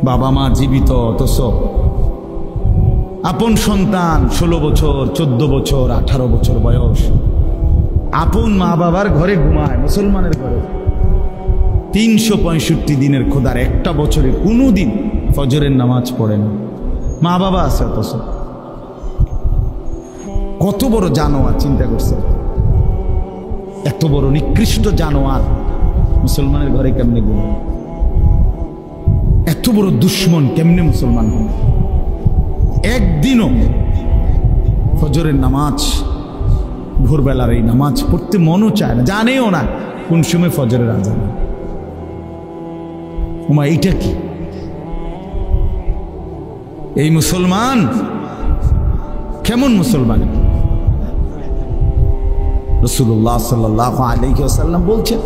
বাবা মা জীবিত, অথচ আপন সন্তান 16 বছর 14 বছর 18 বছর বয়স আপন মা বাবার ঘরে ঘুমায়, মুসলমানের ঘরে। 365 দিনের খোদার একটা বছরে কোনো দিন ফজরের নামাজ পড়ে না, মা বাবা আছে অথচ। কত বড় জানোয়ার, চিন্তা করছে, এত বড় নিকৃষ্ট জানোয়ার মুসলমানের ঘরে কেমনে ঘুমায়? এত বড় দুশ্মন কেমনে মুসলমান হয়? একদিনও ফজরের নামাজ, ভোরবেলার এই নামাজ পড়তে মনও চায় না, জানেও না কোন সময় ফজরের আজান। ওমা এইটা কি? এই মুসলমান কেমন মুসলমান? রাসূলুল্লাহ সাল্লাল্লাহু আলাইহি ওয়াসাল্লাম বলছেন,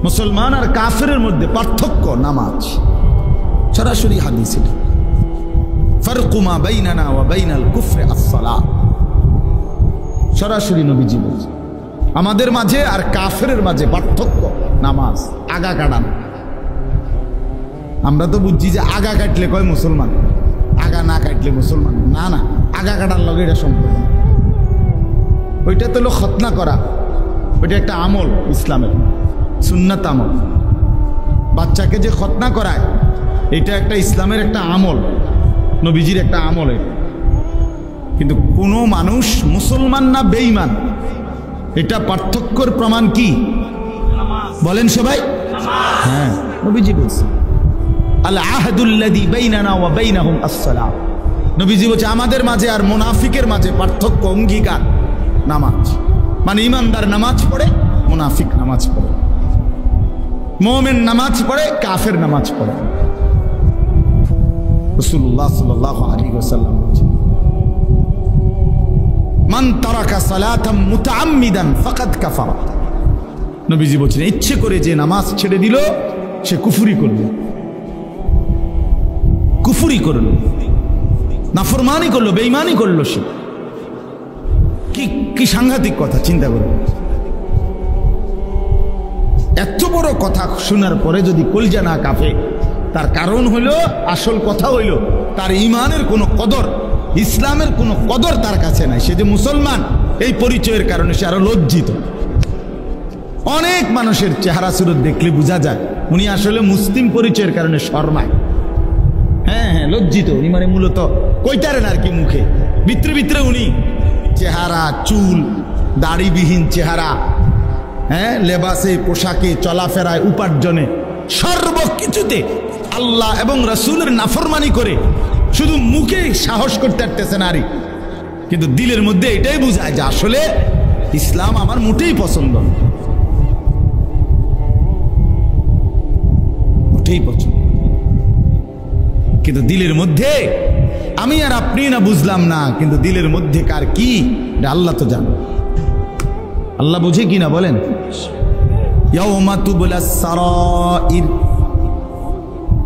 মুসলমান আর কাফেরের মধ্যে পার্থক্য নামাজ। সরাসরি হাদিস এটা, ফারকু মা বাইনানা ওয়া বাইনাল কুফরি আস-সালাত। সরাসরি নবীজি বলছেন, আমাদের মাঝে আর কাফেরের মাঝে পার্থক্য নামাজ। আগা কাটান, আমরা তো বুঝছি যে আগা কাটলে কয় মুসলমান, আগা না কাটলে মুসলমান না। না, আগা কাটার লগে এটা সম্পর্ক। ওইটা তো হলো খতনা করা, ওইটা একটা আমল, ইসলামের সুন্নাত আমল। বাচ্চাকে যে খতনা করায় এটা একটা ইসলামের একটা আমল, নবীজির একটা আমল। কিন্তু কোনো মানুষ মুসলমান না বেঈমান, এটা পার্থক্যর প্রমাণ কি বলেন সবাই? হ্যাঁ, নবীজি বলছে আল আহদুল্লাযী বাইনানা ওয়া বাইনাহুম আস-সালাত। নবীজি বলছে আমাদের মাঝে আর মুনাফিকের মাঝে পার্থক্য, অঙ্গীকার নামাজ। মানে ইমানদার নামাজ পড়ে, মুনাফিক নামাজ পড়ে, মুমিন নামাজ পড়ে, কাফের নামাজ পড়ে। রাসূলুল্লাহ সাল্লাল্লাহু আলাইহি ওয়াসাল্লাম বলেছেন, মান তারাকা সালাতাম মুতাআম্মিদান ফাকাদ কাফারা। নবীজি বলেছেন ইচ্ছে করে যে নামাজ ছেড়ে দিল সে কুফরি করল, কুফরি করল, নাফরমানি করলো, বেঈমানি করলো। সে কি সাংঘাতিক কথা, চিন্তা করুন। এত বড় কথা শোনার পরে যদি কলজা না কাঁপে, তার কারণ হইল, আসল কথা হইল তার ঈমানের কোনো কদর, ইসলামের কোনো কদর তার কাছে নাই। সে যে মুসলমান এই পরিচয়ের কারণে সে আরো লজ্জিত। অনেক মানুষের চেহারা সুরত দেখলে বোঝা যায় উনি আসলে মুসলিম পরিচয়ের কারণে শর্মায়। হ্যাঁ, লজ্জিত উনি, মানে মূলত কইতারেন আর কি মুখে, ভিতরে ভিতরে উনি চেহারা, চুল, দাড়িবিহীন চেহারা, হ্যাঁ, লেবাসে, পোশাকে, চলাফেরায়, উপার্জনে, সর্বকিছুতে আল্লাহ এবং রাসূলের নাফরমানি করে শুধু মুখে সাহস করতে পারতেছে নারী, কিন্তু দিলের মধ্যে এটাই বুঝায় যে আসলে ইসলাম আমার মোটেই পছন্দ, মোটেই পছন্দ। কিন্তু দিলের মধ্যে আমি আর আপনি না বুঝলাম না, কিন্তু দিলের মধ্যে কার কি আল্লাহ তো জানে। আল্লাহ বুঝে কি না বলেন? ইয়াউমা তুবলাস সারাইর,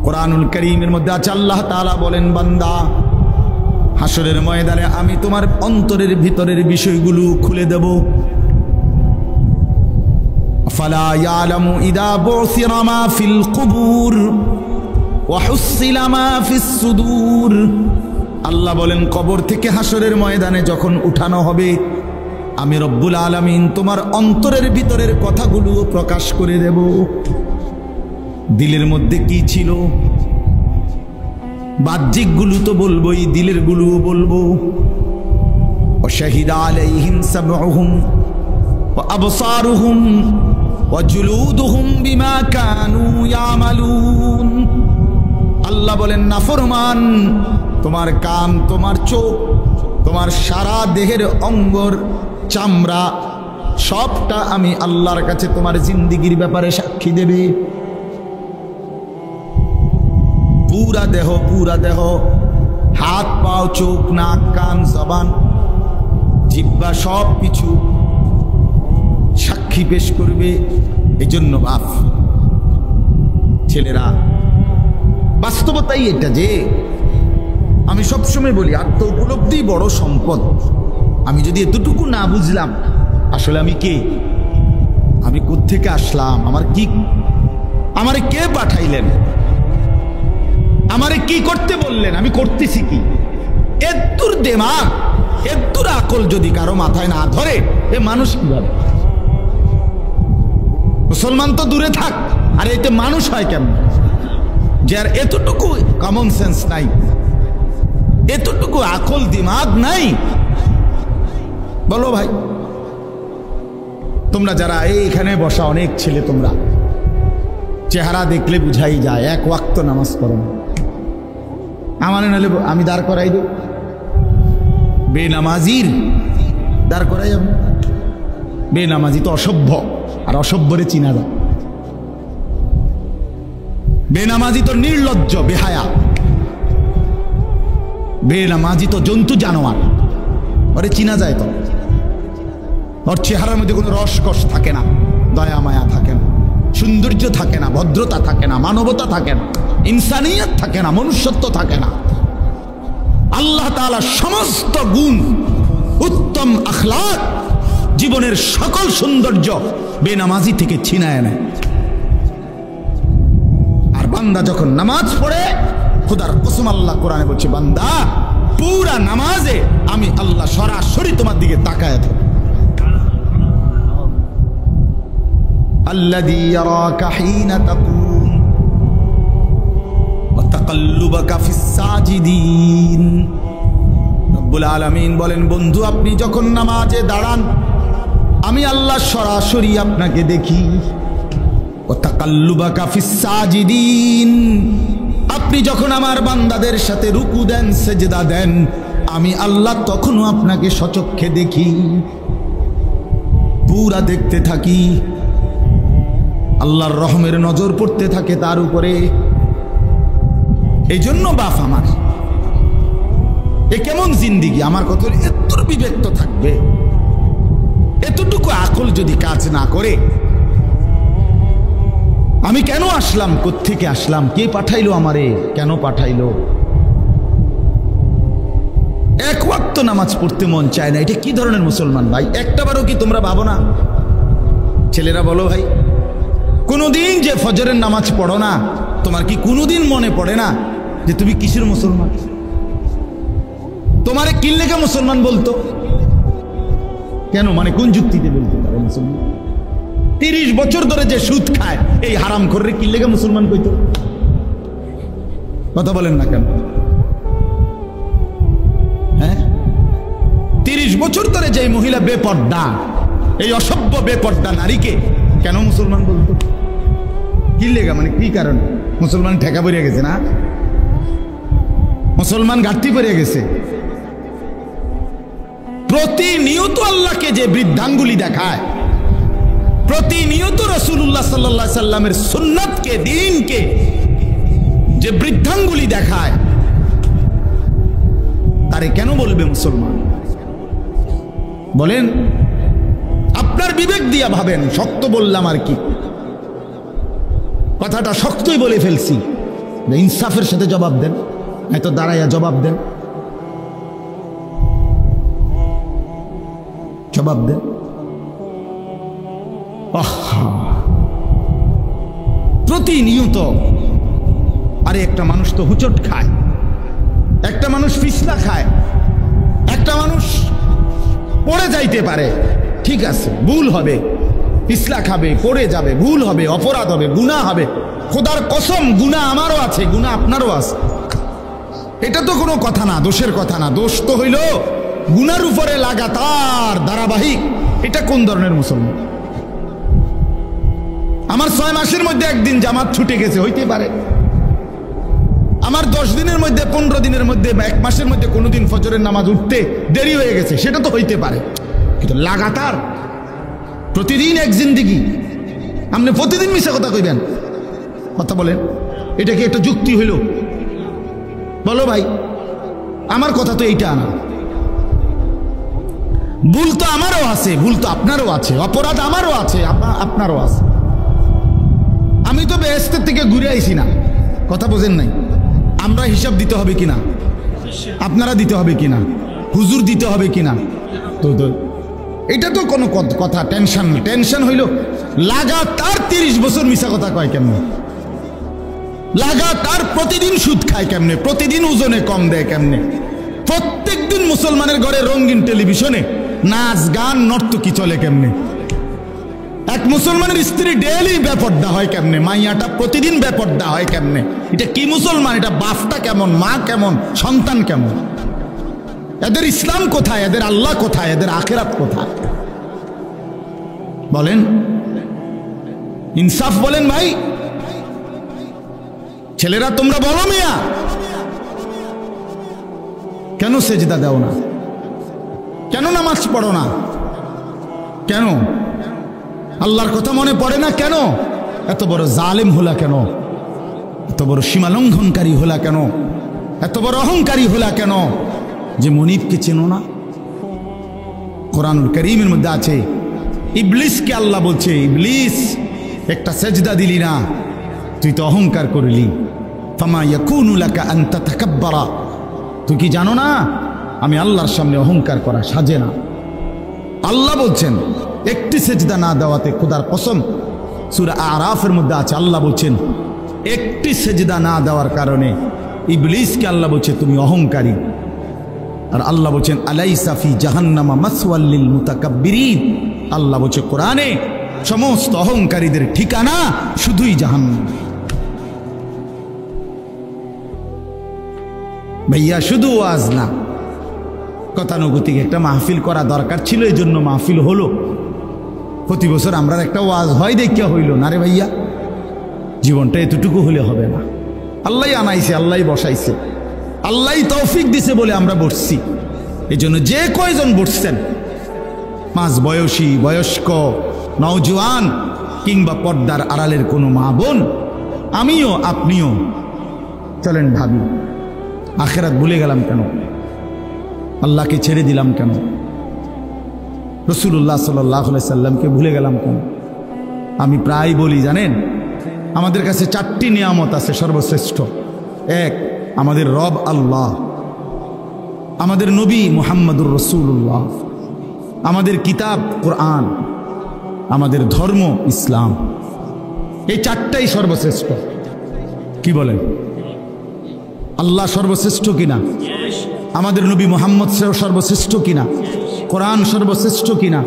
কোরআনুল কারীমের মধ্যে আছে আল্লাহ তাআলা বলেন, বান্দা হাসরের ময়দানে আমি তোমার অন্তরের ভিতরের বিষয়গুলো খুলে দেব। ফালা ইয়ালামু ইদা বুসিরা মা ফিল কুবুর ওয়া হুসিলা মা ফিস সুদূর। আল্লাহ বলেন কবর থেকে হাসরের ময়দানে যখন উঠানো হবে, আমি রব্বুল আলামিন তোমার অন্তরের ভিতরের কথাগুলো প্রকাশ করে দেব। দিলের মধ্যে কি ছিল, বাহ্যিক গুলো তো বলবোই, দিলের গুলো বলবো। শাহিদা আলাইহিম সামউহুম ওয়া আবসারুহুম ওয়া জুলুদুহুম বিমা কানু ইয়ামালুন। আল্লাহ বলেন নাফরমান, তোমার কান, তোমার চোখ, তোমার সারা দেহের অঙ্গর চামড়া সবটা আমি আল্লাহর কাছে তোমার জিন্দেগির ব্যাপারে সাক্ষী দেবে। পুরা দেহ, পুরা দেহ, হাত, পাও, চোখ, নাক, কান, জবান, জিহ্বা, সব কিছু সাক্ষী পেশ করবে। এই জন্য বাপ ছেলেরা, বাস্তবতাই এটা যে আমি সবসময় বলি আত্ম উপলব্ধি বড় সম্পদ। আমি যদি এতটুকু না বুঝলাম আসলে আমি কে, আমি কোত্থেকে আসলাম, আমার কি, আমারে কে পাঠাইলেন, আমারে কি করতে বললেন, আমি করতেছি কি? এত্তুর দেমাগ, এত্তুর আকল যদি কারো মাথায় না ধরে, এ মানুষ কিভাবে? মুসলমান তো দূরে থাক, আর এতে মানুষ হয় কেমন? যার এতটুকু কমন সেন্স নাই, এতটুকু আকল দিমাগ নাই। বলো ভাই, তোমরা যারা এইখানে বসা অনেক ছেলে, তোমরা চেহারা দেখলে বুঝাই যায় এক ওয়াক্ত নামাজ পড়ো না। আমার নাহলে আমি দাঁড় করাই দেব, বেনামাজির দাঁড় করাই যাবে। বেনামাজি তো অসভ্য, আর অসভ্যরে চিনা যায়। বেনামাজি তো নির্লজ্জ, বেহায়া। বেনামাজি তো জন্তু জানোয়ার, ওরে চিনা যায় তো। ওর চেহারার মধ্যে কোনো রসকস থাকে না, দয়া মায়া থাকে না, সৌন্দর্য থাকে না, ভদ্রতা থাকে না, মানবতা থাকে না, ইনসানিয়ত থাকে না, মনুষ্যত্ব থাকে না। আল্লাহ তাআলা সমস্ত গুণ, উত্তম আখলাক, জীবনের সকল সৌন্দর্য বেনামাজি থেকে ছিনায় নেয়। আর বান্দা যখন নামাজ পড়ে, খোদার কসম আল্লাহ কোরআনে বলছে, বান্দা পুরা নামাজে আমি আল্লাহ সরাসরি তোমার দিকে তাকায় থাকি। আল্লাযী ইয়ারাকা হিনা তাকুম ওয়া তাকাল্লুবাকা ফিস সাজিদিন। রব্বুল আলামিন বলেন, বন্ধু আপনি যখন নামাজে দাঁড়ান, আমি আল্লাহ সরাসরি আপনাকে দেখি। ওয়া তাকাল্লুবাকা ফিস সাজিদিন, আপনি যখন আমার বান্দাদের সাথে রুকু দেন, সেজদা দেন, আমি আল্লাহ তখনও আপনাকে সচক্ষে দেখি, পুরা দেখতে থাকি। আল্লাহর রহমের নজর পড়তে থাকে তার উপরে। এই জন্য বাপ আমার, এ কেমন জিন্দিগি? আমার কথা এত বিবেক তো থাকবে, এতটুকু আকল যদি কাজ না করে, আমি কেন আসলাম, কোত্থেকে আসলাম, কে পাঠাইলো আমারে, কেন পাঠাইলো? এক ওয়াক্ত নামাজ পড়তে মন চায় না, এটা কি ধরনের মুসলমান ভাই? একটাবারও কি তোমরা ভাবো না? ছেলেরা বলো ভাই, কোনোদিন যে ফজরের নামাজ পড়ো না, তোমার কি কোনোদিন মনে পড়ে না যে তুমি কিসের মুসলমান? তোমারে কি লেগে মুসলমান বলতো? কেন, মানে কোন যুক্তিতে বলতে পারে মুসলমান? 30 বছর ধরে যে সুদ খায়, এই হারাম করে কি লেগে মুসলমান কইতো? কথা বলেন না কেন? হ্যাঁ, 30 বছর ধরে যে মহিলা বেপর্দা, এই অসভ্য বেপর্দা নারীকে কেন মুসলমান বলতো? কি লেগা, মানে কি কারণ? মুসলমান ঠেকা পড়ে গেছে না, মুসলমান ঘাটতি পড়ে গেছে। প্রতিনিয়ত আল্লাহকে যে বৃদ্ধাঙ্গুলি দেখায়, প্রতিনিয়ত রাসূলুল্লাহ সাল্লাল্লাহু আলাইহি সাল্লামের সুন্নাতকে, দ্বীনকে যে বৃদ্ধাঙ্গুলি দেখায়, তারে কেন বলবে মুসলমান? বলেন, আপনার বিবেক দিয়া ভাবেন। শক্ত বললাম আর কি, কথাটা শক্তই বলে ফেলছি, ইনসাফের সাথে জবাব দেন, এত দাঁড়াইয়া জবাব দেন, জবাব দেন। প্রতিনিয়ত, আরে একটা মানুষ তো হুচট খায়, একটা মানুষ পিছলা খায়, একটা মানুষ পড়ে যাইতে পারে, ঠিক আছে, ভুল হবে, পিছলা খাবে, পড়ে যাবে, ভুল হবে, অপরাধ হবে, গুনাহ হবে। খোদার কসম, গুনাহ আমারও আছে, গুনাহ আপনারও আছে, এটা তো কোনো কথা না, দোষের কথা না। দোষ তো হইল গুনার উপরে লাগাতার ধারাবাহিক। এটা কোন ধরনের মুসলমান? আমার 6 মাসের মধ্যে একদিন জামাত ছুটে গেছে, হইতে পারে। আমার 10 দিনের মধ্যে, 15 দিনের মধ্যে, 1 মাসের মধ্যে কোনোদিন ফজরের নামাজ উঠতে দেরি হয়ে গেছে, সেটা তো হইতে পারে। কিন্তু লাগাতার প্রতিদিন এক জিন্দিগি, আপনি প্রতিদিন মিশা কথা কইবেন? কথা বলেন, এটা কি একটা যুক্তি হইল? বলো ভাই, আমার কথা তো এইটা না। ভুল তো আমারও আছে, ভুল তো আপনারও আছে, অপরাধ আমারও আছে, আপনারও আছে। আমি তো বেহেশতের থেকে ঘুরে আইছি না, কথা বোঝেন নাই? আমরা হিসাব দিতে হবে কিনা, আপনারা দিতে হবে কিনা, হুজুর দিতে হবে কিনা, তো এটা তো কোনো কথা টেনশন না। টেনশন হইল লাগাতার 30 বছর মিশা কথা কয় কেন? লাগাতার প্রতিদিন সুদ খায় কেমনে, প্রতিদিন ওজনে কম দেয় কেমনে, প্রত্যেকদিন মুসলমানের ঘরে রঙিন টেলিভিশনে নাচ গান নর্তকী চলে কেমনে, এক মুসলমানের স্ত্রী ডেইলি বেপর্দা হয় কেমনে, মাইয়াটা প্রতিদিন বেপর্দা হয় কেমনে। এটা কি মুসলমান? এটা বাপটা কেমন, মা কেমন, সন্তান কেমন? এদের ইসলাম কোথায়? এদের আল্লাহ কোথায়? এদের আখিরাত কোথায়? বলেন, ইনসাফ বলেন ভাই। ছেলেরা তোমরা বলো মিয়া, কেন সেজদা দাও না? কেন নামাজ পড়ো না? কেন আল্লাহর কথা মনে পড়ে না? কেন এত বড় জালেম হলা? কেন এত বড় সীমালঙ্ঘনকারী হলা? কেন এত বড় অহংকারী হলা? কেন যে মনিবকে চেনো না? কোরআনুল কারীমের মধ্যে আছে, ইবলিসকে আল্লাহ বলছে, ইবলিস একটা সেজদা দিলি না, তুই তো অহংকার করলি। ফামা ইয়াকুনু লাকা আন তাতাকাব্বারা, তুই কি জানো না আমি আল্লাহর সামনে অহংকার করা সাজে না। আল্লাহ বলছেন একটি সেজদা না দেওয়াতে, খোদার কসম সূরা আরাফের মধ্যে আছে, আল্লাহ বলছেন একটি সেজদা না দেওয়ার কারণে ইবলিসকে আল্লাহ বলছে তুমি অহংকারী। আর আল্লাহ বলছেন আলাইসা ফি জাহান্নামা মাসওয়াল লিল মুতাকাব্বিরিন, আল্লাহ বলছে কোরআনে সমস্ত অহংকারীদের ঠিকানা শুধুই জাহান্নাম। ভাইয়া শুধু ওয়াজ না, গতানুগতিক একটা মাহফিল করা দরকার ছিল, এই জন্য মাহফিল হলো। প্রতি বছর আমরা একটা ওয়াজ হয় দেখিয়া হইল না রে ভাইয়া, জীবনটা এতটুকু হলে হবে না। আল্লাহ আনাইছে, আল্লাহ বসাইছে, আল্লাহ তৌফিক দিছে বলে আমরা বসছি। এই জন্য যে কয়জন বসছেন, মাঝ বয়সী, বয়স্ক, নওজোয়ান কিংবা পর্দার আড়ালের কোনো মা বোন, আমিও আপনিও চলেন ভাবি, আখেরাত ভুলে গেলাম কেন? আল্লাহকে ছেড়ে দিলাম কেন? রাসূলুল্লাহ সাল্লাল্লাহু আলাইহি সাল্লামকে ভুলে গেলাম কেন? আমি প্রায় বলি জানেন, আমাদের কাছে 4টি নিয়ামত আছে সর্বশ্রেষ্ঠ। এক, আমাদের রব আল্লাহ, আমাদের নবী মুহাম্মদুর রাসূলুল্লাহ, আমাদের কিতাব কোরআন, আমাদের ধর্ম ইসলাম। এই 4টাই সর্বশ্রেষ্ঠ। কি বলেন? আল্লাহ সর্বশ্রেষ্ঠ কিনা? আমাদের নবী মুহাম্মদ সর্বশ্রেষ্ঠ কিনা? কোরআন সর্বশ্রেষ্ঠ কিনা?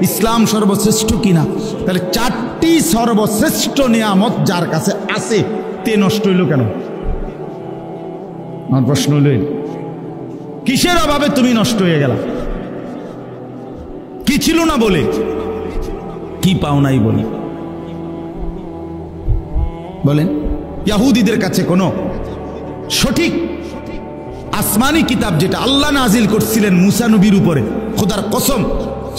ইসলাম সর্বশ্রেষ্ঠ কিনা? তাহলে 4টি সর্বশ্রেষ্ঠ নিয়ামত যার কাছে আছে, তে নষ্ট হইল কেন? আমার প্রশ্ন হইল, কিসের অভাবে তুমি নষ্ট হয়ে গেলা? কি ছিল না বলে? কি পাও নাই বলে? বলেন, ইহুদিদের কাছে কোনো সঠিক আসমানি কিতাব যেটা আল্লাহ নাজিল করছিলেন মুসা নবীর উপরে, খোদার কসম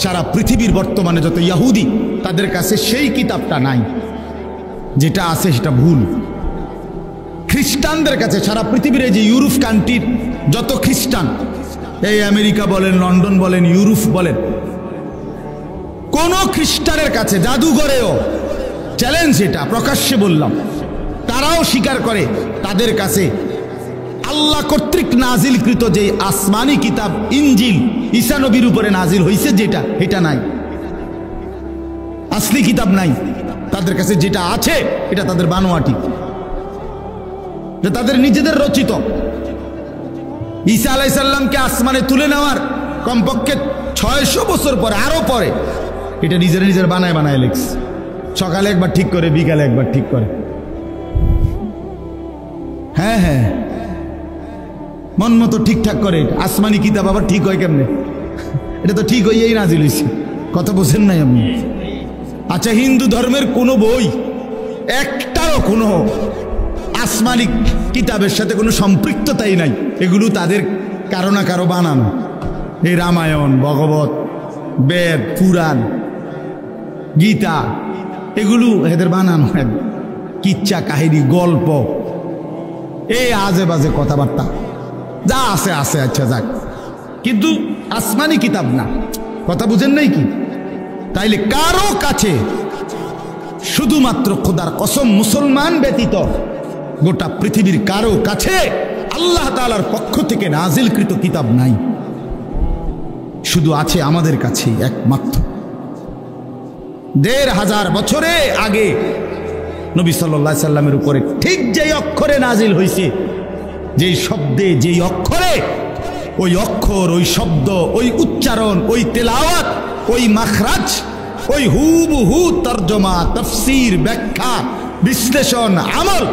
সারা পৃথিবীর বর্তমানে যত ইহুদি তাদের কাছে সেই কিতাবটা নাই। যেটা আছে সেটা ভুল। খ্রিস্টানদের কাছে সারা পৃথিবীর যে ইউরোপ কান্ট্রির যত খ্রিস্টান, এই আমেরিকা বলেন, লন্ডন বলেন, ইউরোপ বলেন, কোন খ্রিস্টানের কাছে, জাদুঘরেও চ্যালেঞ্জ, এটা প্রকাশ্যে বললাম, তারাও স্বীকার করে তাদের কাছে আল্লাহ কর্তৃক নাজিলকৃত যে আসমানি কিতাব ইনজিল ঈসা নবীর উপরে নাজিল হয়েছে যেটা, এটা নাই, আসলি কিতাব নাই তাদের কাছে। যেটা আছে এটা তাদের বানোয়াটি, তাদের নিজেদের রচিত। ঈসা আলাইহিস সালামকে আসমানে তুলে নেওয়ার কমপক্ষে 600 বছর পরে, আরো পরে, এটা নিজের বানায় বানায় লিখছে। সকালে একবার ঠিক করে, বিকালে একবার ঠিক করে। হ্যাঁ হ্যাঁ, মন মতো ঠিকঠাক করে। আসমানি কিতাব আবার ঠিক হয় কেমনে? এটা তো ঠিক হইয়াই নাজিল হইছে। কথা বুঝেন নাই আপনি? আচ্ছা, হিন্দু ধর্মের কোনো বই একটাও কোনো আসমানি কিতাবের সাথে কোনো সম্পৃক্ততাই নাই। এগুলো তাদের কারো না কারো বানানো। এই রামায়ণ, ভগবত, বেদ, পুরাণ, গীতা, এগুলো এদের বানানো, কিচ্ছা কাহিনী, গল্প, এই আজে বাজে কথাবার্তা যা আছে আছে। আচ্ছা যাক, কিন্তু আসমানি কিতাব না। কথা বুঝেন নাই কি? তাইলে কারো কাছে, শুধুমাত্র খোদার কসম মুসলমান ব্যতীত গোটা পৃথিবীর কারো কাছে আল্লাহ তাআলার পক্ষ থেকে নাজিলকৃত কিতাব নাই। শুধু আছে আমাদের কাছেই একমাত্র। 1500 বছরে আগে নবী সাল্লাল্লাহু আলাইহি সাল্লামের উপরে ঠিক যেই অক্ষরে নাজিল হয়েছে, যেই শব্দে, যেই অক্ষরে, ওই অক্ষর, ওই শব্দ, ওই উচ্চারণ, ওই তেলাওয়াত, ওই মাখরাজ, ওই হুবহু তর্জমা, তাফসীর, ব্যাখ্যা, বিশ্লেষণ, আমল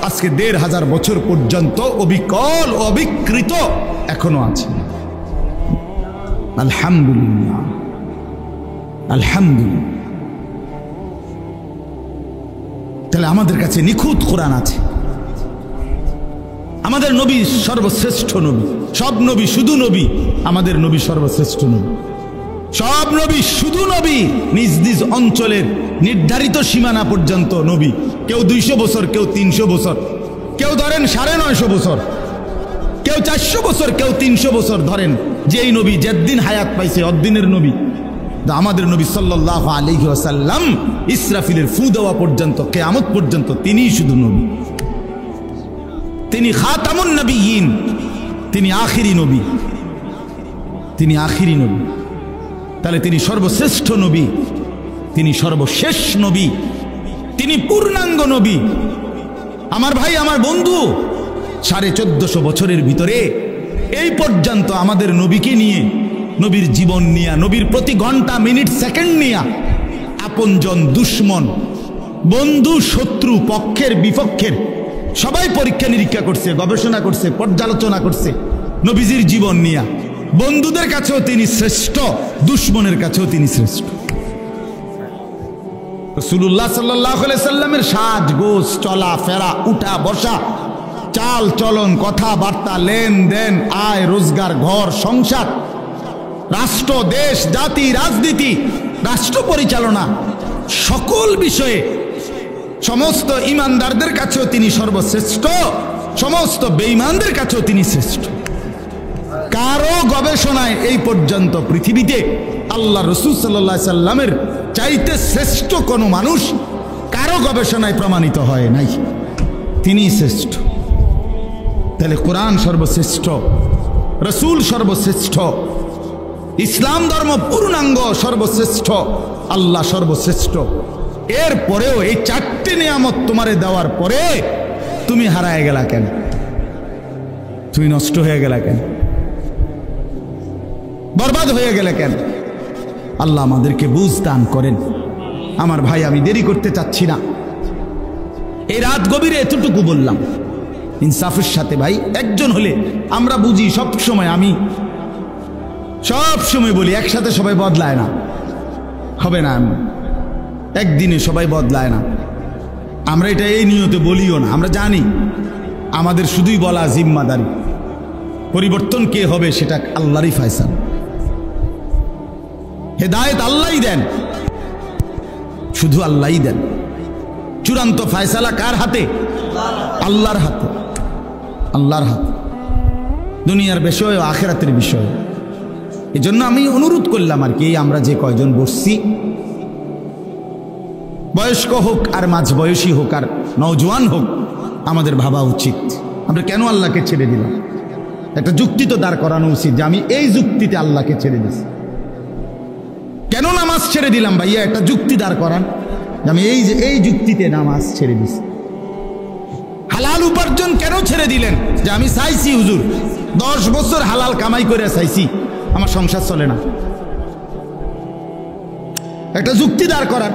আজকে ১৫০০ বছর পর্যন্ত অবিকল অবিকৃত এখনো আছে। আলহামদুলিল্লাহ, আলহামদুলিল্লাহ। তাহলে আমাদের কাছে নিখুঁত কোরআন আছে। আমাদের নবী সর্বশ্রেষ্ঠ নবী। সব নবী শুধু নবী, আমাদের নবী সর্বশ্রেষ্ঠ নবী। সব নবী শুধু নবী, নিজ নিজ অঞ্চলের নির্ধারিত সীমানা পর্যন্ত নবী। কেউ ২০০ বছর, কেউ ৩০০ বছর, কেউ ধরেন ৯৫০ বছর, কেউ ৪০০ বছর, কেউ ৩০০ বছর। ধরেন যেই নবী যেদিন হায়াত পাইছে অদ্দিনের নবী। আমাদের নবী সাল্লাল্লাহু আলাইহি ওয়াসাল্লাম ইসরাফিলের ফু দেওয়া পর্যন্ত, কিয়ামত পর্যন্ত তিনিই শুধু নবী। তিনি খাতামুন নবিয়্যিন, তিনি আখিরি নবী, তিনি আখিরি নবী। তাহলে তিনি সর্বশ্রেষ্ঠ নবী, তিনি সর্বশেষ নবী, তিনি পূর্ণাঙ্গ নবী। আমার ভাই, আমার বন্ধু, ১৪৫০ বছরের ভিতরে এই পর্যন্ত আমাদের নবীকে নিয়ে, নবীর জীবন নিয়া, নবীর প্রতি ঘন্টা মিনিট সেকেন্ড নিয়া আপনজন দুশ্মন বন্ধু শত্রু পক্ষের বিপক্ষের সবাই পরীক্ষা নিরীক্ষা করছে, গবেষণা করছে, পর্যালোচনা করছে নবীজির জীবন নিয়া। বন্ধুদের কাছেও তিনি শ্রেষ্ঠ, দুশ্মনের কাছেও তিনি শ্রেষ্ঠ। রাসূলুল্লাহ সাল্লাল্লাহু আলাইহি সাল্লামের সাজ গোছ, চলা ফেরা, উঠা বসা, চাল চলন, কথাবার্তা, লেনদেন, আয় রোজগার, ঘর সংসার, রাষ্ট্র, দেশ, জাতি, রাজনীতি, রাষ্ট্র পরিচালনা, সকল বিষয়ে সমস্ত ইমানদারদের কাছেও তিনি সর্বশ্রেষ্ঠ, সমস্ত বেঈমানদের কাছেও তিনি শ্রেষ্ঠ। কারো গবেষণায় এই পর্যন্ত পৃথিবীতে আল্লাহ রাসূল সাল্লাল্লাহু আলাইহি সাল্লামের চাইতে শ্রেষ্ঠ কোনো মানুষ কারো গবেষণায় প্রমাণিত হয় নাই, তিনি শ্রেষ্ঠ। তাহলে কোরআন সর্বশ্রেষ্ঠ, রাসূল সর্বশ্রেষ্ঠ, ইসলাম ধর্ম পূর্ণাঙ্গ সর্বশ্রেষ্ঠ, আল্লাহ সর্বশ্রেষ্ঠ। এর পরেও এই ৪টি নিয়ামত তোমারে দেওয়ার পরে তুমি হারায় গেলা কেন? তুমি নষ্ট হয়ে গেলা কেন? বরবাদ হয়ে গেলে কেন? আল্লাহ আমাদেরকে বুঝ দান করেন। আমার ভাই, আমি দেরি করতে চাচ্ছি না, এই রাত গভীরে এতটুকু বললাম ইনসাফের সাথে। ভাই একজন হলে আমরা বুঝি, সব সময় আমি সব সময় বলি একসাথে সবাই বদলায় না, হবে না, একদিনে সবাই বদলায় না। আমরা এটা এই নিয়তে বলিও না, আমরা জানি আমাদের শুধুই বলা জিম্মাদারি, পরিবর্তন কে হবে সেটা আল্লাহরই ফয়সালা। হেদায়েত আল্লাহই দেন, শুধু আল্লাহই দেন। চূড়ান্ত ফয়সালা কার হাতে? আল্লাহর হাতে, আল্লাহর হাতে, দুনিয়ার বিষয় ও আখিরাতের বিষয়। এই জন্য আমি অনুরোধ করলাম আর কি, আমরা যে কয়জন বসছি, বয়স্ক হোক আর মাঝ বয়সী হোক আর নওজোয়ান হোক, আমাদের ভাবা উচিত আমরা কেন আল্লাহকে ছেড়ে দিলাম। একটা যুক্তি তো দাঁড় করানো উচিত যে আমি এই যুক্তিতে আল্লাহকে ছেড়ে দিছি। কেন নামাজ ছেড়ে দিলাম ভাইয়া, একটা যুক্তি দাঁড় করান যে আমি এই যুক্তিতে নামাজ ছেড়ে দিছি। হালাল উপার্জন কেন ছেড়ে দিলেন? যে আমি চাইছি হুজুর 10 বছর হালাল কামাই করে চাইছি, আমার সংসার চলে না। একটা যুক্তি দাঁড় করান।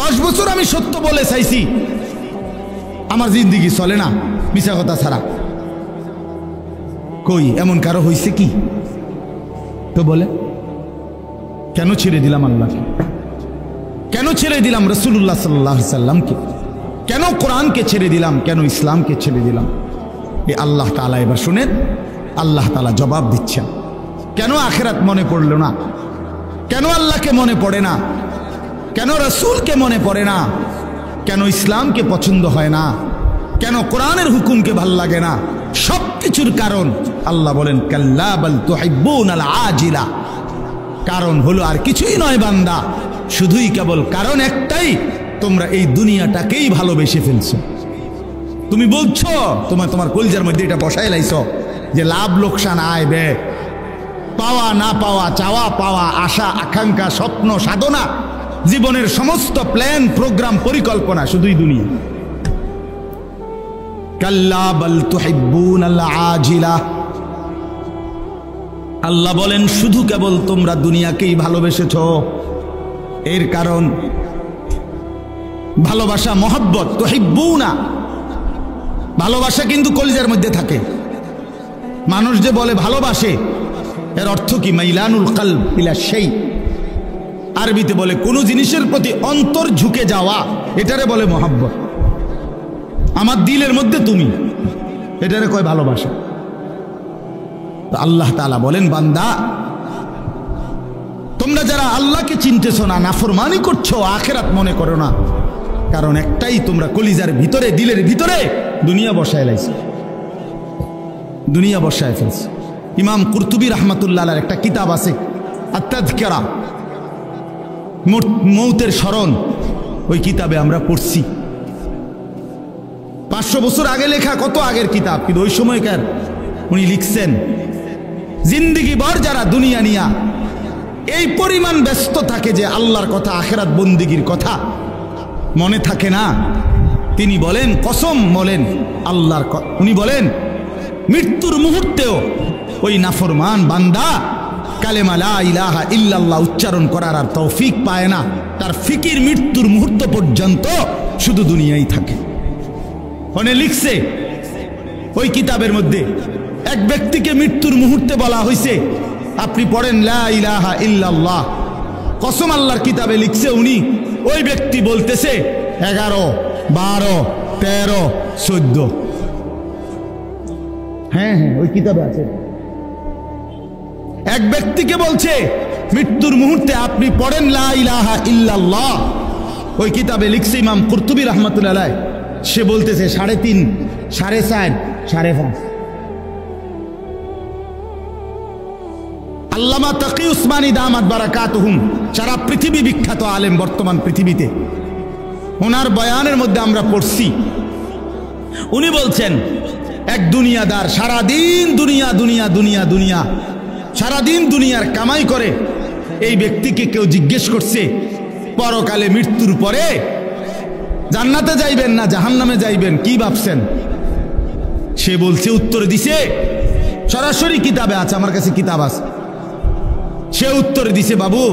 10 বছর আমি সত্য বলে চাইছি, আমার জিন্দিগি চলে না মিছা কথা ছাড়া। কই এমন কারো হয়েছে কি? তো বলে কেন ছেড়ে দিলাম আল্লাহকে? কেন ছেড়ে দিলাম রাসূলুল্লাহ সাল্লাল্লাহু আলাইহি সাল্লামকে? কেন কোরআনকে ছেড়ে দিলাম? কেন ইসলামকে ছেড়ে দিলাম? এই আল্লাহ তাআলা এবার শুনেন, আল্লাহ তাআলা জবাব দিচ্ছেন। কেন আখিরাত মনে পড়ল না? কেন আল্লাহকে মনে পড়ে না? কেন রাসূলকে মনে পড়ে না? কেন ইসলামকে পছন্দ হয় না? কেন কোরআনের হুকুমকে ভাল লাগে না? সবকিছুর কারণ আল্লাহ বলেন কাল্লা বাল তুহিব্বুনাল আজিলা। কারণ হলো আর কিছুই নয় বান্দা, শুধুই কেবল কারণ একটাই, তোমরা এই দুনিয়াটাকেই ভালোবেসে ফেলছো। তুমি বলছো তোমার কলজার মধ্যে এটা বসায় লাইছো যে লাভ লোকসান, আয় ব্যয়, পাওয়া না পাওয়া, চাওয়া পাওয়া, আশা আকাঙ্ক্ষা, স্বপ্ন সাধনা জীবনের সমস্ত প্ল্যান প্রোগ্রাম পরিকল্পনা শুধুই দুনিয়া। কাল্লা বাল তুহিব্বুনাল আজিলা, আল্লাহ বলেন শুধু কেবল তোমরা দুনিয়াকেই ভালোবেসেছ। এর কারণ ভালোবাসা মহব্বত, তুহিব্বুনা, ভালোবাসা কিন্তু কলিজার মধ্যে থাকে। মানুষ যে বলে ভালোবাসে, এর অর্থ কি? মাইলানুল কলব ইলা শাই, আরবিতে বলে কোনো জিনিসের প্রতি অন্তর ঝুঁকে যাওয়া, এটারে বলে মহব্বত। আমার দিলের মধ্যে তুমি, এটারে কয় ভালোবাসা। আল্লাহ তাআলা বলেন, বান্দা তোমরা যারা আল্লাহকে চিনতেছ না, নাফরমানি করছো, আখিরাত মনে করো না, কারণ একটাই, তোমরা কলিজার ভিতরে, দিলের ভিতরে দুনিয়া বসায় লাইছো, দুনিয়া বসায় ফেলছে। ইমাম কুরতুবী রাহমাতুল্লাহ আলাইহির একটা কিতাব আছে আত-তাযকিরা, মৌতের স্মরণ, ওই কিতাবে আমরা পড়ছি। 500 বছর আগে লেখা, কত আগের কিতাব, কিন্তু ওই সময়কার উনি লিখছেন জিন্দেগি ভর যারা দুনিয়া নিয়া এই পরিমাণ ব্যস্ত থাকে যে আল্লাহর কথা, আখিরাত বন্দেগীর কথা মনে থাকে না। তিনি বলেন, কসম বলেন আল্লাহর, উনি বলেন মৃত্যুর মুহূর্তেও ওই নাফরমান বান্দা কালেমা লা ইলাহা ইল্লাল্লাহ উচ্চারণ করার আর তৌফিক পায় না। তার ফিকির মৃত্যুর মুহূর্ত পর্যন্ত শুধু দুনিয়াই থাকে। ওনে লিখছে ওই কিতাবের মধ্যে, এক ব্যক্তিকে মৃত্যুর মুহূর্তে বলা হয়েছে আপনি পড়েন লা ইলাহা ইল্লাল্লাহ, কসম আল্লাহর কিতাবে লিখছে উনি, ওই ব্যক্তি বলতেছে 11, 12, 13, 14। হ্যাঁ হ্যাঁ, ওই কিতাবে আছে। এক ব্যক্তিকে বলছে মৃত্যুর মুহূর্তে আপনি পড়েন লা ইলাহা ইল্লাল্লাহ, ওই কিতাবে লিখছে ইমাম কুরতুবী রাহমাতুল্লাহ আলাইহি, সে বলতেছে 3.5, 4.5, 5.5। আল্লামা তাকি উসমানী দামাত বারাকাতুহুম, সারা পৃথিবী বিখ্যাত আলেম বর্তমান পৃথিবীতে, ওনার বয়ানের মধ্যে আমরা পড়ছি, উনি বলছেন এক দুনিয়াদার সারাদিন দুনিয়া দুনিয়া দুনিয়া দুনিয়া, সারাদিন দুনিয়ার কামাই করে। এই ব্যক্তিকে কেউ জিজ্ঞেস করছে পরকালে মৃত্যুর পরে জান্নাতে যাইবেন না জাহান্নামে যাইবেন, কি ভাবছেন? সে বলছে, উত্তর দিছে, সরাসরি কিতাবে আছে, আমার কাছে কিতাব আছে। সে উত্তর দিছে, বাবু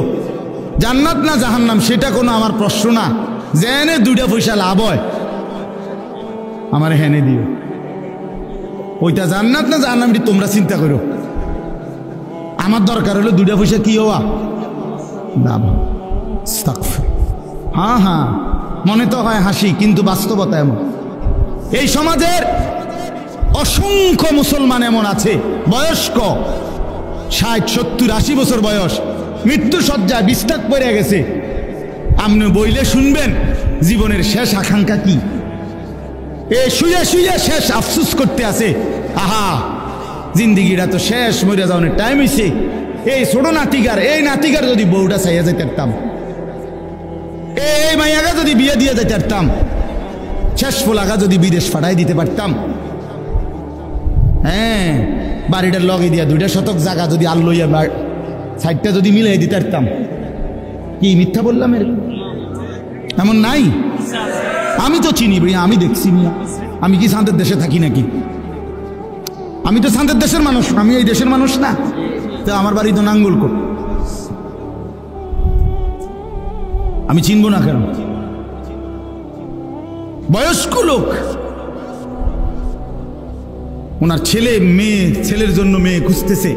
জান্নাত না জাহান্নাম সেটা কোনো আমার প্রশ্ন না, জেনে 2টা পয়সা লাভ হয় আমার হেনে দিও, ওইটা জান্নাত না জাহান্নাম তোমরা চিন্তা করো, আমার দরকার হলো 2টা পয়সা কি হওয়া লাভ। হ্যাঁ হ্যাঁ, মনে তো হয় হাসি, কিন্তু বাস্তবতা এমন। এই সমাজের অসংখ্য মুসলমান এমন আছে, বয়স্ক 60, 70, 80 বছর বয়স, মৃত্যু সজ্জায় বিস্তার পড়ে গেছে। আপনি বইলে শুনবেন জীবনের শেষ আকাঙ্ক্ষা কি, এ শুয়ে শুয়ে শেষ আফসুস করতে আছে, আহা জিন্দিগিটা তো শেষ, মরে যাওয়ার টাইম হয়েছে। এই ছোট নাতিকার, এই নাতিকার যদি বউটা চাইয়া যেতে পারতাম, এই মাইয়াগা যদি বিয়ে দিয়ে যেতে পারতাম, শেষ ফোলাগা যদি বিদেশ পাঠাই দিতে পারতাম, হ্যাঁ বাড়িটার লগে দিয়া 2টা শতক জায়গা যদি আল্লইয়া সাইডটা যদি মিলাই দিতে পারতাম। কি মিথ্যা বললাম? এমন নাই? আমি তো চিনি ভাইয়া, আমি দেখছি, আমি কি শান্তের দেশে থাকি নাকি? আমি তো শান্তের দেশের মানুষ, আমি এই দেশের মানুষ না, তো আমার বাড়ি তো নাঙ্গলকোট, আমি চিনবো না কেন? বয়স্ক লোক, ওনার ছেলে মেয়ে, ছেলের জন্য মেয়ে খুঁজতেছে।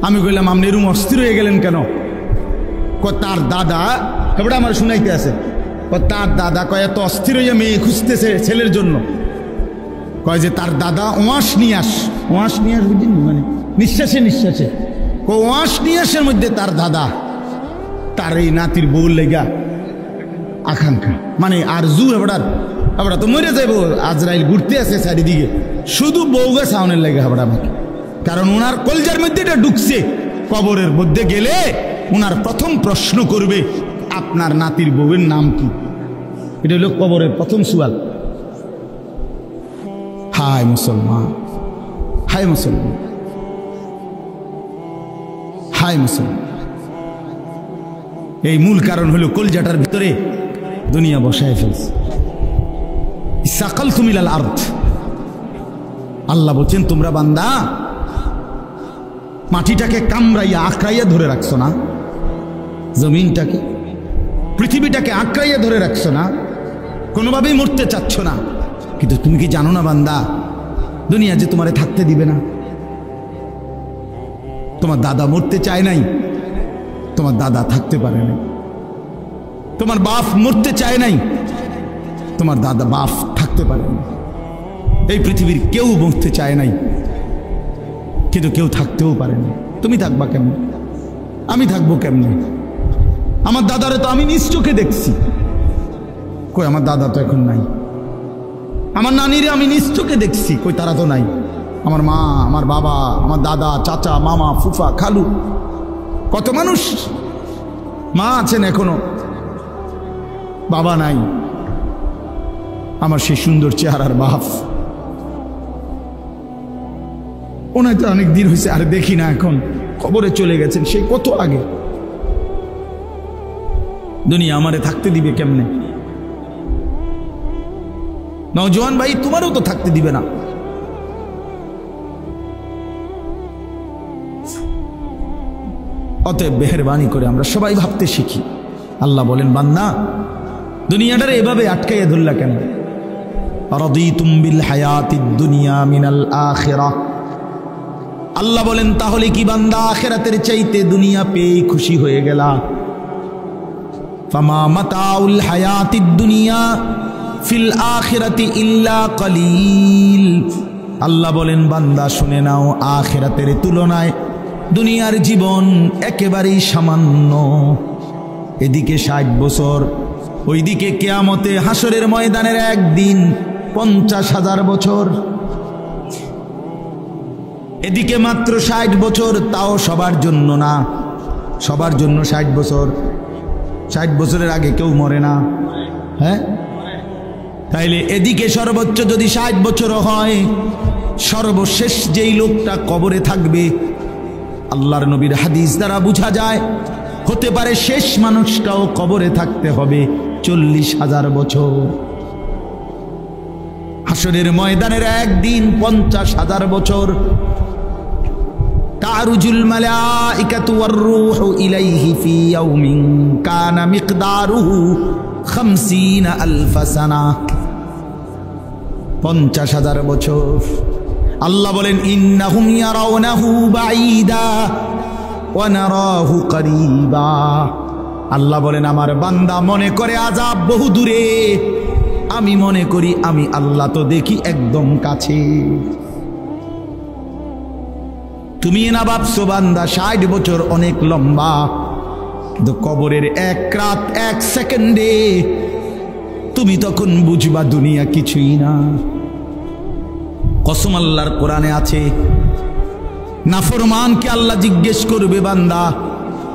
আমি কইলাম আপনি এরকম অস্থির হয়ে গেলেন কেন? তার দাদা, এবারে আমার শুনাইতে আছে, তার দাদা কয় এত অস্থির হইয়া মেয়ে খুঁজতেছে ছেলের জন্য, কয় যে তার দাদা ওয়াশ নিয়াস বুঝলেন, মানে নিঃশ্বাসে নিঃশ্বাসে ওয়াশ নিয়াসের মধ্যে তার দাদা তার এই নাতির বউর লেগা আকাঙ্ক্ষা, মানে আর জু এবার তো মরে যাইব, আজরাইল ঘুরতে আছে চারিদিকে, শুধু বউগা সাউনের লেগে হাবড়া আমাকে, কারণ ওনার কলজার মধ্যে এটা ঢুকছে। কবরের মধ্যে গেলে ওনার প্রথম প্রশ্ন করবে আপনার নাতির বউয়ের নাম কি, এটা হলো কবরের প্রথম সওয়াল। হায় মুসলমান, হায় মুসলমান, হায় মুসলমান, এই মূল কারণ হলো কলজাটার ভিতরে দুনিয়া বসায় ফেলছে। ইসাকালতুম ইলাল আরদ, আল্লাহ বলছেন তোমরা বান্দা মাটিটাকে কামড়াইয়া আঁকড়াইয়া ধরে রাখছো না, জমিনটাকে পৃথিবীটাকে আঁকড়াইয়া ধরে রাখছো না, কোনোভাবেই মরতে চাচ্ছ না। কিন্তু তুমি কি জানো না বান্দা, দুনিয়া যে তোমারে থাকতে দিবে না। তোমার দাদা মরতে চায় নাই, তোমার দাদা থাকতে পারে নাই। তোমার বাপ মরতে চায় নাই, তোমার দাদা বাপ থাকতে পারে না। এই পৃথিবীর কেউ মরতে চায় নাই, কিন্তু কেউ থাকতেও পারে না। তুমি থাকবা কেমনে? আমি থাকবো কেমনে? আমার দাদারে তো আমি নিজ চোখে দেখছি, কই আমার দাদা তো এখন নাই। আমার নানিরে আমি নিজ চোখে দেখছি, কই তারা তো নাই। আমার মা, আমার বাবা, আমার দাদা, চাচা, মামা, ফুফা, খালু, কত মানুষ। মা আছেন এখনো, বাবা নাই। আমার সেই সুন্দর চেহারার বাপ, ওনায় তো অনেক দিন হয়েছে আর দেখি না, এখন কবরে চলে গেছেন সেই কত আগে। দুনিয়া আমারে থাকতে দিবে কেমনে? নওজোয়ান ভাই, তোমারও তো থাকতে দিবে না। অতএব মেহেরবানি করে আমরা সবাই ভাবতে শিখি। আল্লাহ বলেন বান্দা দুনিয়াটারে এভাবে আটকাইয়া ধরলা কেন? রাদিতুম বিল হায়াতিদ দুনিয়া মিনাল আখিরাহ। আল্লাহ বলেন তাহলে কি বান্দা আখিরাতের চাইতে দুনিয়া পেয়ে খুশি হয়ে গেলা? ফামা মাতাউল হায়াতিদ দুনিয়া ফিল আখিরাতি ইল্লা কলিল। আল্লাহ বলেন বান্দা শুনে নাও, আখিরাতের তুলনায় দুনিয়ার জীবন একেবারেই সামান্য। এদিকে 60 বছর, ওইদিকে কিয়ামতে হাসরের ময়দানের একদিন 50,000 বছর। এদিকে মাত্র 60 বছর, তাও সবার জন্য না। সবার জন্য 60 বছর, 60 বছরের আগে কেউ মরে না। হ্যাঁ, তাইলে এদিকে সর্বোচ্চ যদি 60 বছরও হয়, সর্বশেষ যেই লোকটা কবরে থাকবে, আল্লাহর নবীর হাদিস দ্বারা বোঝা যায় হতে পারে শেষ মানুষটাও কবরে থাকতে হবে 40,000 বছর। হাসরের ময়দানের একদিন 50,000 বছর। তারুজুল মালাইকাতু ওয়ার রূহু ইলাইহি ফি ইয়াউমিন কানা মিকদারুহু 50,000 সানা। 50,000 বছর। আল্লাহ বলেন ইন্নাহুম ইয়ারাউনাহু বাঈদা ওয়া নারাহু করিবা। আল্লাহ বলেন আমার বান্দা মনে করে আযাব বহু দূরে, আমি মনে করি আমি আল্লাহ তো দেখি একদম কাছে। তুমি না ভাবছো বান্দা 60 বছর অনেক লম্বা, কিন্তু কবরের 1 রাত 1 সেকেন্ডে তুমি তখন বুঝবা দুনিয়া কিছুই না। কসম আল্লাহর কোরআনে আছে, নাফরমানকে আল্লাহ জিজ্ঞেস করবে বান্দা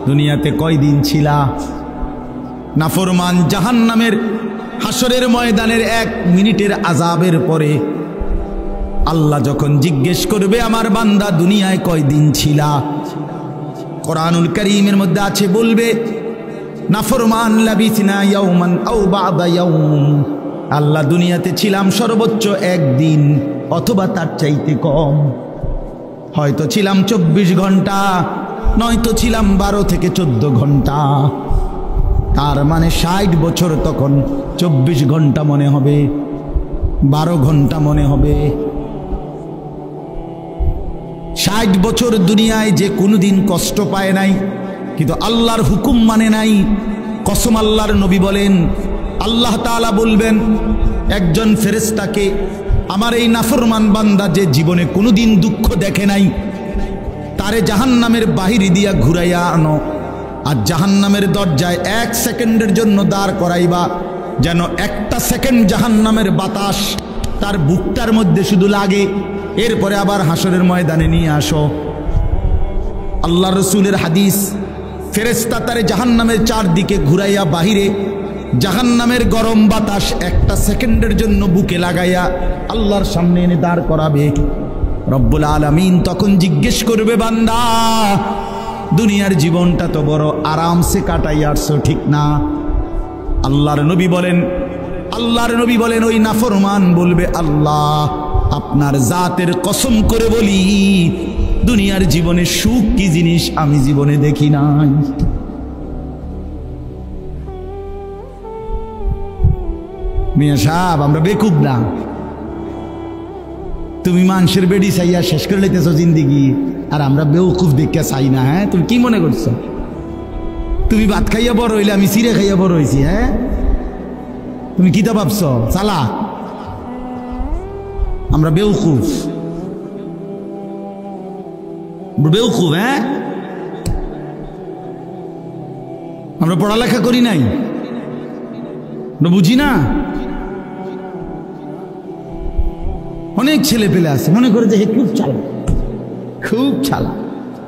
দুনিয়াতে কয়দিন ছিলা? নাফরমান জাহান্নামের হাসরের ময়দানের 1 মিনিটের আযাবের পরে আল্লাহ যখন জিজ্ঞেস করবে আমার বান্দা দুনিয়ায় কয়দিন ছিলা, কোরআনুল কারীমের মধ্যে আছে, বলবে নাফরমান লাবিসনা ইয়াওমান আও বা'দা ইয়াওম, আল্লাহ দুনিয়াতে ছিলাম সর্বোচ্চ 1 দিন অথবা তার চাইতে কম। হয়তো ছিলাম 24 ঘন্টা, নয়তো ছিলাম 12 থেকে 14 ঘন্টা। তার মানে 60 বছর তখন 24 ঘন্টা মনে হবে, 12 ঘন্টা মনে হবে। 60 বছর দুনিয়ায় যে কোনোদিন কষ্ট পায় নাই, কিন্তু আল্লাহর হুকুম মানে নাই। কসম আল্লাহর নবী বলেন, আল্লাহ তাআলা বলবেন একজন ফেরেশতাকে, আমার এই নাফরমান বান্দা যে জীবনে কোনোদিন দুঃখ দেখে নাই, তারে জাহান্নামের বাহিরে দিয়া ঘুরাইয়া আনো, আর জাহান্নামের দরজায় 1 সেকেন্ডের জন্য দাঁড় করাইবা, যেন 1টা সেকেন্ড জাহান্নামের বাতাস তার বুকটার মধ্যে শুধু লাগে। এরপরে আবার হাসরের ময়দানে নিয়ে আসো। আল্লাহ রসুলের হাদিস, ফেরেশতা তারে জাহান্নামের চারদিকে ঘুরাইয়া বাহিরে জাহান্নামের গরম বাতাস 1টা সেকেন্ডের জন্য বুকে লাগাইয়া আল্লাহর সামনে এনে দাঁড় করাবে। রব্বুল আলামিন তখন জিজ্ঞেস করবে বান্দা দুনিয়ার জীবনটা তো বড় আরামসে কাটাই আসছো, ঠিক না? আল্লাহর নবী বলেন ওই নাফরমান বলবে, আল্লাহ আপনার জাতের কসম করে বলি দুনিয়ার জীবনে সুখ কি জিনিস আমি জীবনে দেখি নাই। মিয়া সাহেব, আমরা বেকুব না। তুমি মানুষের বেডি চাইয়া শেষ করে লইতেছো জিন্দিগি, আর আমরা বেউকুফ দেখে চাই না। হ্যাঁ, তুমি কি মনে করছো? তুমি ভাত খাইয়া বড় হইলে, আমি চিড়ে খাইয়া বড় হয়েছি। হ্যাঁ, তুমি কি তা ভাবছ? চালা, আমরা বেউকুফ। হ্যাঁ, আমরা পড়ালেখা করি নাই, আমরা বুঝি না। অনেক ছেলে পেলে আছে মনে করে যে খুব চালা,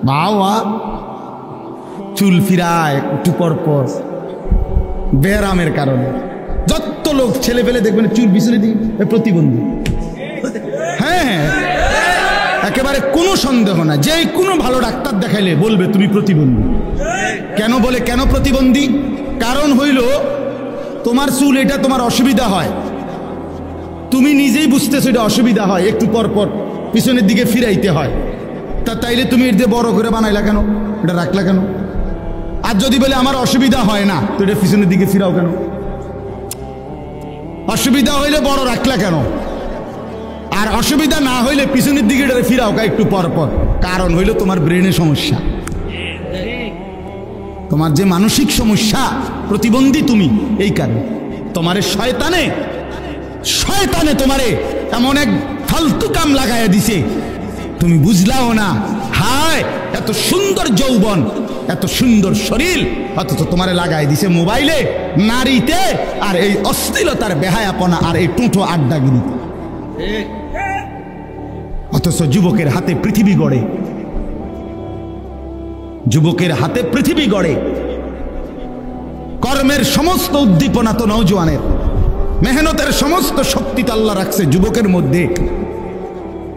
বাবা চুল ফিরায় একটু পর পর ব্যারামের কারণে। যত লোক ছেলে পেলে দেখবেন চুল পিছনে দিয়ে প্রতিবন্ধী। হ্যাঁ, একেবারে কোনো সন্দেহ না, যে কোনো ভালো ডাক্তার দেখাইলে বলবে তুমি প্রতিবন্ধী। কেন বলে, কেন প্রতিবন্ধী? কারণ হইল তোমার চুল এটা তোমার অসুবিধা হয়, তুমি নিজেই বুঝতেছো এটা অসুবিধা হয়, একটু পর পর পিছনের দিকে ফিরাইতে হয়। তাইলে তুমি এটা বড় করে বানাইলা কেন, এটা রাখলা কেন? আর যদি বলে আমার অসুবিধা হয় না, তো এটা পিছনের দিকে ফিরাও কেন? অসুবিধা হইলে বড় রাখলা কেন? আর অসুবিধা না হইলে পিছনের দিকে এটা ফিরাও একটু পর পর। কারণ হইল তোমার ব্রেনের সমস্যা, তোমার যে মানসিক সমস্যা, প্রতিবন্ধী তুমি। এই কারণে তোমারে শয়তানে তোমারে এমন এক ফালতু কাম লাগাইয়া দিছে, তুমি বুঝলাও না। হায়, এত সুন্দর যৌবন, এত সুন্দর শরীর, অথচ তোমারে লাগাই দিছে মোবাইলে, নারীতে, আর এই অশ্লীলতার বেহায়াপনা, আর এই টুঁটো আড্ডাগিরিতে। অথচ যুবকের হাতে পৃথিবী গড়ে, যুবকের হাতে পৃথিবী গড়ে। কর্মের সমস্ত উদ্দীপনা তো নওজোয়ানের, মেহনতের সমস্ত শক্তি তো আল্লাহ রাখছে যুবকের মধ্যে।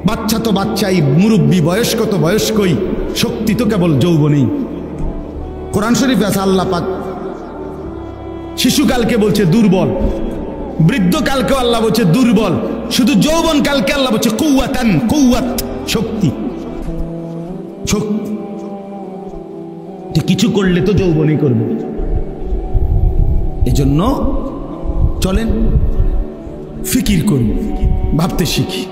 বাচ্চা তো বাচ্চাই, মুরব্বী বয়স্ক তো বয়স্কই, শক্তি তো কেবল যৌবনেই। কোরআন শরীফে আছে আল্লাহ পাক শিশুকালকে বলছে দুর্বল, বৃদ্ধকালকেও আল্লাহ বলছে দুর্বল, শুধু যৌবন কালকে আল্লাহ বলছে কুওয়াতান, কুওয়াত, শক্তি। কিছু করলে তো যৌবনই করবে। এজন্য চলেন ফিকির করি, ভাবতে শিখি।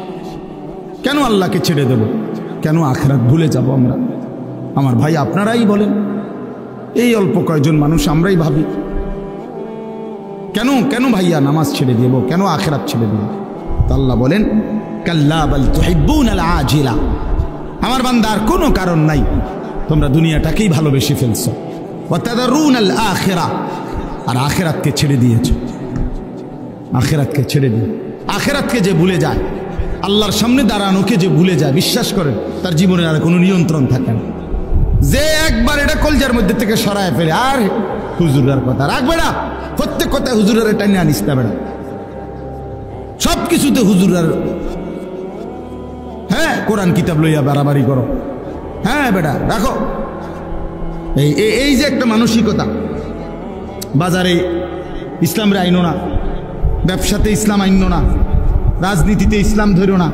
কেন আল্লাহকে ছেড়ে দেব? কেন আখিরাত ভুলে যাব আমরা? আমার ভাই, আপনারাই বলেন, এই অল্প কয়েকজন মানুষ আমরাই ভাবি কেন ভাইয়া নামাজ ছেড়ে দেব, কেন আখিরাত ছেড়ে দেব? তো আল্লাহ বলেন, কাল্লা বাল তুহিব্বুনাল আজিলা। আমার বান্দার কোনো কারণ নাই, তোমরা দুনিয়াটাকেই ভালোবেসে ফেলছো। ওয়া তাদারুনাল আখিরা, আর আখিরাতকে ছেড়ে দিয়েছো। আখিরাতকে ছেড়ে দিয়ে, আখিরাতকে যে ভুলে যায়, আল্লাহর সামনে দাঁড়ানোকে যে ভুলে যায়, বিশ্বাস করেন তার জীবনের আর কোনো নিয়ন্ত্রণ থাকে না। যে একবার এটা কলজার মধ্যে থেকে সরায় ফেলে, আর হুজুরের কথা রাখবে না, প্রত্যেক কথায় হুজুরের টাইনে আনিস না বেড়া, সব কিছুতে হুজুরের। হ্যাঁ, কোরআন কিতাব লইয়া বাড়াবাড়ি করো, হ্যাঁ বেটা রাখো। এই যে একটা মানসিকতা, বাজারে ইসলামের আইনো না, ব্যবসাতে ইসলাম আইনো না, রাজনীতিতে ইসলাম ধরো না,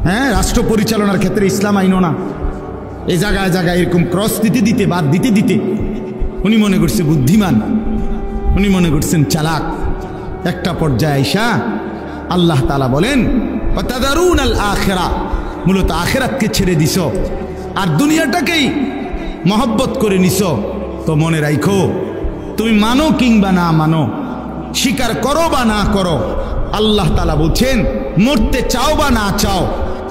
হ্যাঁ, রাষ্ট্র পরিচালনার ক্ষেত্রে ইসলাম আইনো না। এই জায়গায় জায়গায় এরকম ক্রস দিতে বাদ দিতে উনি মনে করছে বুদ্ধিমান, উনি মনে করছেন চালাক। একটা পর্যায়ে আইসা আল্লাহ তাআলা বলেন, ওয়াতাদারুনাল আখিরা, মূলত আখিরাতকে ছেড়ে দিছ আর দুনিয়াটাকেই মহব্বত করে নিছ। তো মনে রাখো, তুমি মানো কিংবা না মানো, স্বীকার করো বা না করো, আল্লাহ তাআলা বলছেন, মরতে চাও বা না চাও,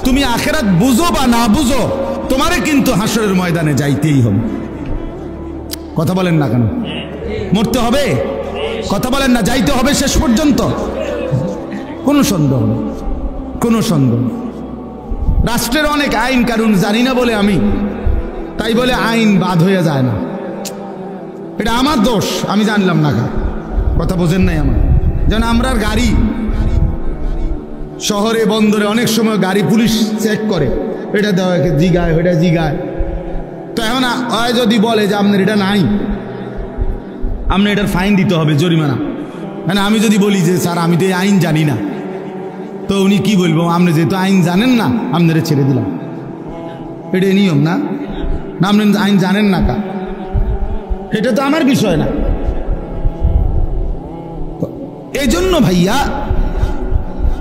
তুমি আখিরাত বুঝো বা না বুঝো, তোমারে কিন্তু হাসরের ময়দানে যাইতেই হবে। কথা বলেন না কেন? মরতে হবে, কথা বলেন না, যাইতে হবে শেষ পর্যন্ত। কোনো সন্দেহ নেই, কোনো সন্দেহ। রাষ্ট্রের অনেক আইন কানুন জানি না বলে আমি, তাই বলে আইন বাদ হয়ে যায় না। এটা আমার দোষ, আমি জানলাম না। কথা বোঝেন নাই আমার? যেন আমরার গাড়ি শহরে বন্দরে অনেক সময় গাড়ি পুলিশ চেক করে, এটা দেওয়া জিগায়, ওইটা জিগায়। তো এখন এখন ওই যদি বলে যে আপনার এটা নাই, আপনি এটার ফাইন দিতে হবে, জরিমানা। মানে আমি যদি বলি যে স্যার আমি তো এই আইন জানি না, তো উনি কি বলবো, আপনি যেহেতু আইন জানেন না আপনারা ছেড়ে দিলাম, এটা নিয়ম না? না আপনি আইন জানেন না কা, এটা তো আমার বিষয় না। এই জন্য ভাইয়া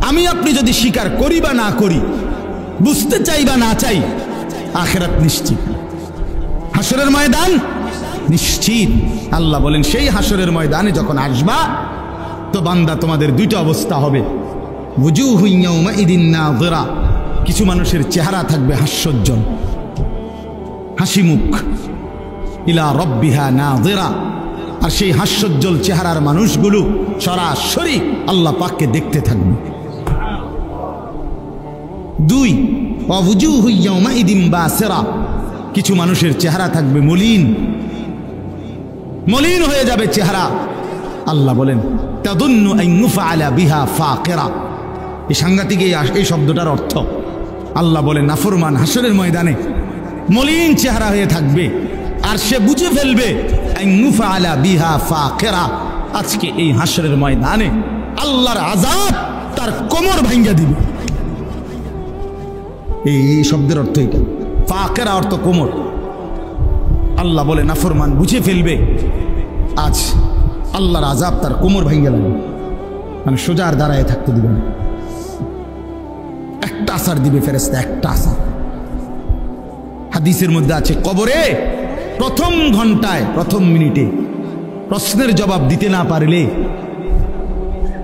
আমি আপনি যদি স্বীকার করি বা না করি, বুঝতে চাই বা না চাই, আখিরাত নিশ্চিত, হাসরের ময়দান নিশ্চিত। আল্লাহ বলেন সেই হাসরের ময়দানে যখন আসবা তো বান্দা তোমাদের দুইটা অবস্থা হবে, ওয়ুজুহু ইয়াওমাইদিন নাযিরা, কিছু মানুষের চেহারা থাকবে হাস্যোজ্জ্বল, হাসি মুখ, ইলা রাব্বিহা নাযিরা, আর সেই হাস্যোজ্জ্বল চেহারার মানুষগুলো সরাসরি আল্লাহ পাককে দেখতে থাকবে। দুই, ওয়ুজুহু ইয়াওমাইদিন বাসিরা, কিছু মানুষের চেহারা থাকবে মলিন, মলিন হয়ে যাবে চেহারা। আল্লাহ বলেন তাদুন্নু আন ইউফআলা বিহা ফাকিরা, এই সাংঘাতিক এই শব্দটার অর্থ। আল্লাহ বলেন নাফরমান হাসরের ময়দানে মলিন চেহারা হয়ে থাকবে, আর সে বুঝে ফেলবে আন ইউফআলা বিহা ফাকিরা, আজকে এই হাসরের ময়দানে আল্লাহর আযাব তার কোমর ভাঙিয়ে দিবে। এই শব্দের অর্থ এটা, ফাকিরা অর্থ কোমর। আল্লাহ বলে নাফরমান বুঝে ফেলবে আজ আল্লাহর আযাব তার কোমর ভাঙিয়ে লাগবে, মানে সোজা আর দাঁড়ায় থাকতে দিবে না, একটা আসার দিবে ফেরেশতা, একটা আসার। হাদিসের মধ্যে আছে কবরে প্রথম ঘন্টায়, প্রথম মিনিটে প্রশ্নের জবাব দিতে না পারলে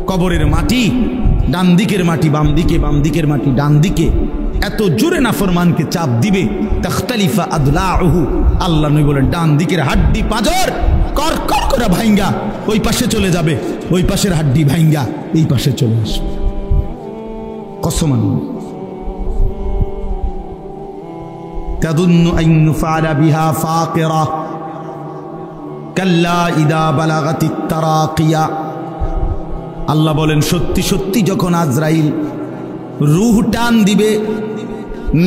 কবরের মাটি, ডান দিকের মাটি বাম দিকে, বাম দিকের মাটি ডান দিকে, এত জোরে নাফরমানকে চাপ দিবে তাখতালিফা আদলাউহু, আল্লাহ নবী বলেন ডান দিকের হাড্ডি পাঁজর করকর করে ভাঙ্গা ওই পাশে চলে যাবে, ওই পাশের হাড্ডি ভাঙ্গা এই পাশে চলে আসবে। কসম আল্লাহ। তাদুন্নু আন ইউফআলা বিহা ফাকিরা কাল্লা ইদা বালাগাতিত তারাকিয়া, আল্লাহ বলেন সত্যি সত্যি যখন আজরাইল রূহ টান দিবে,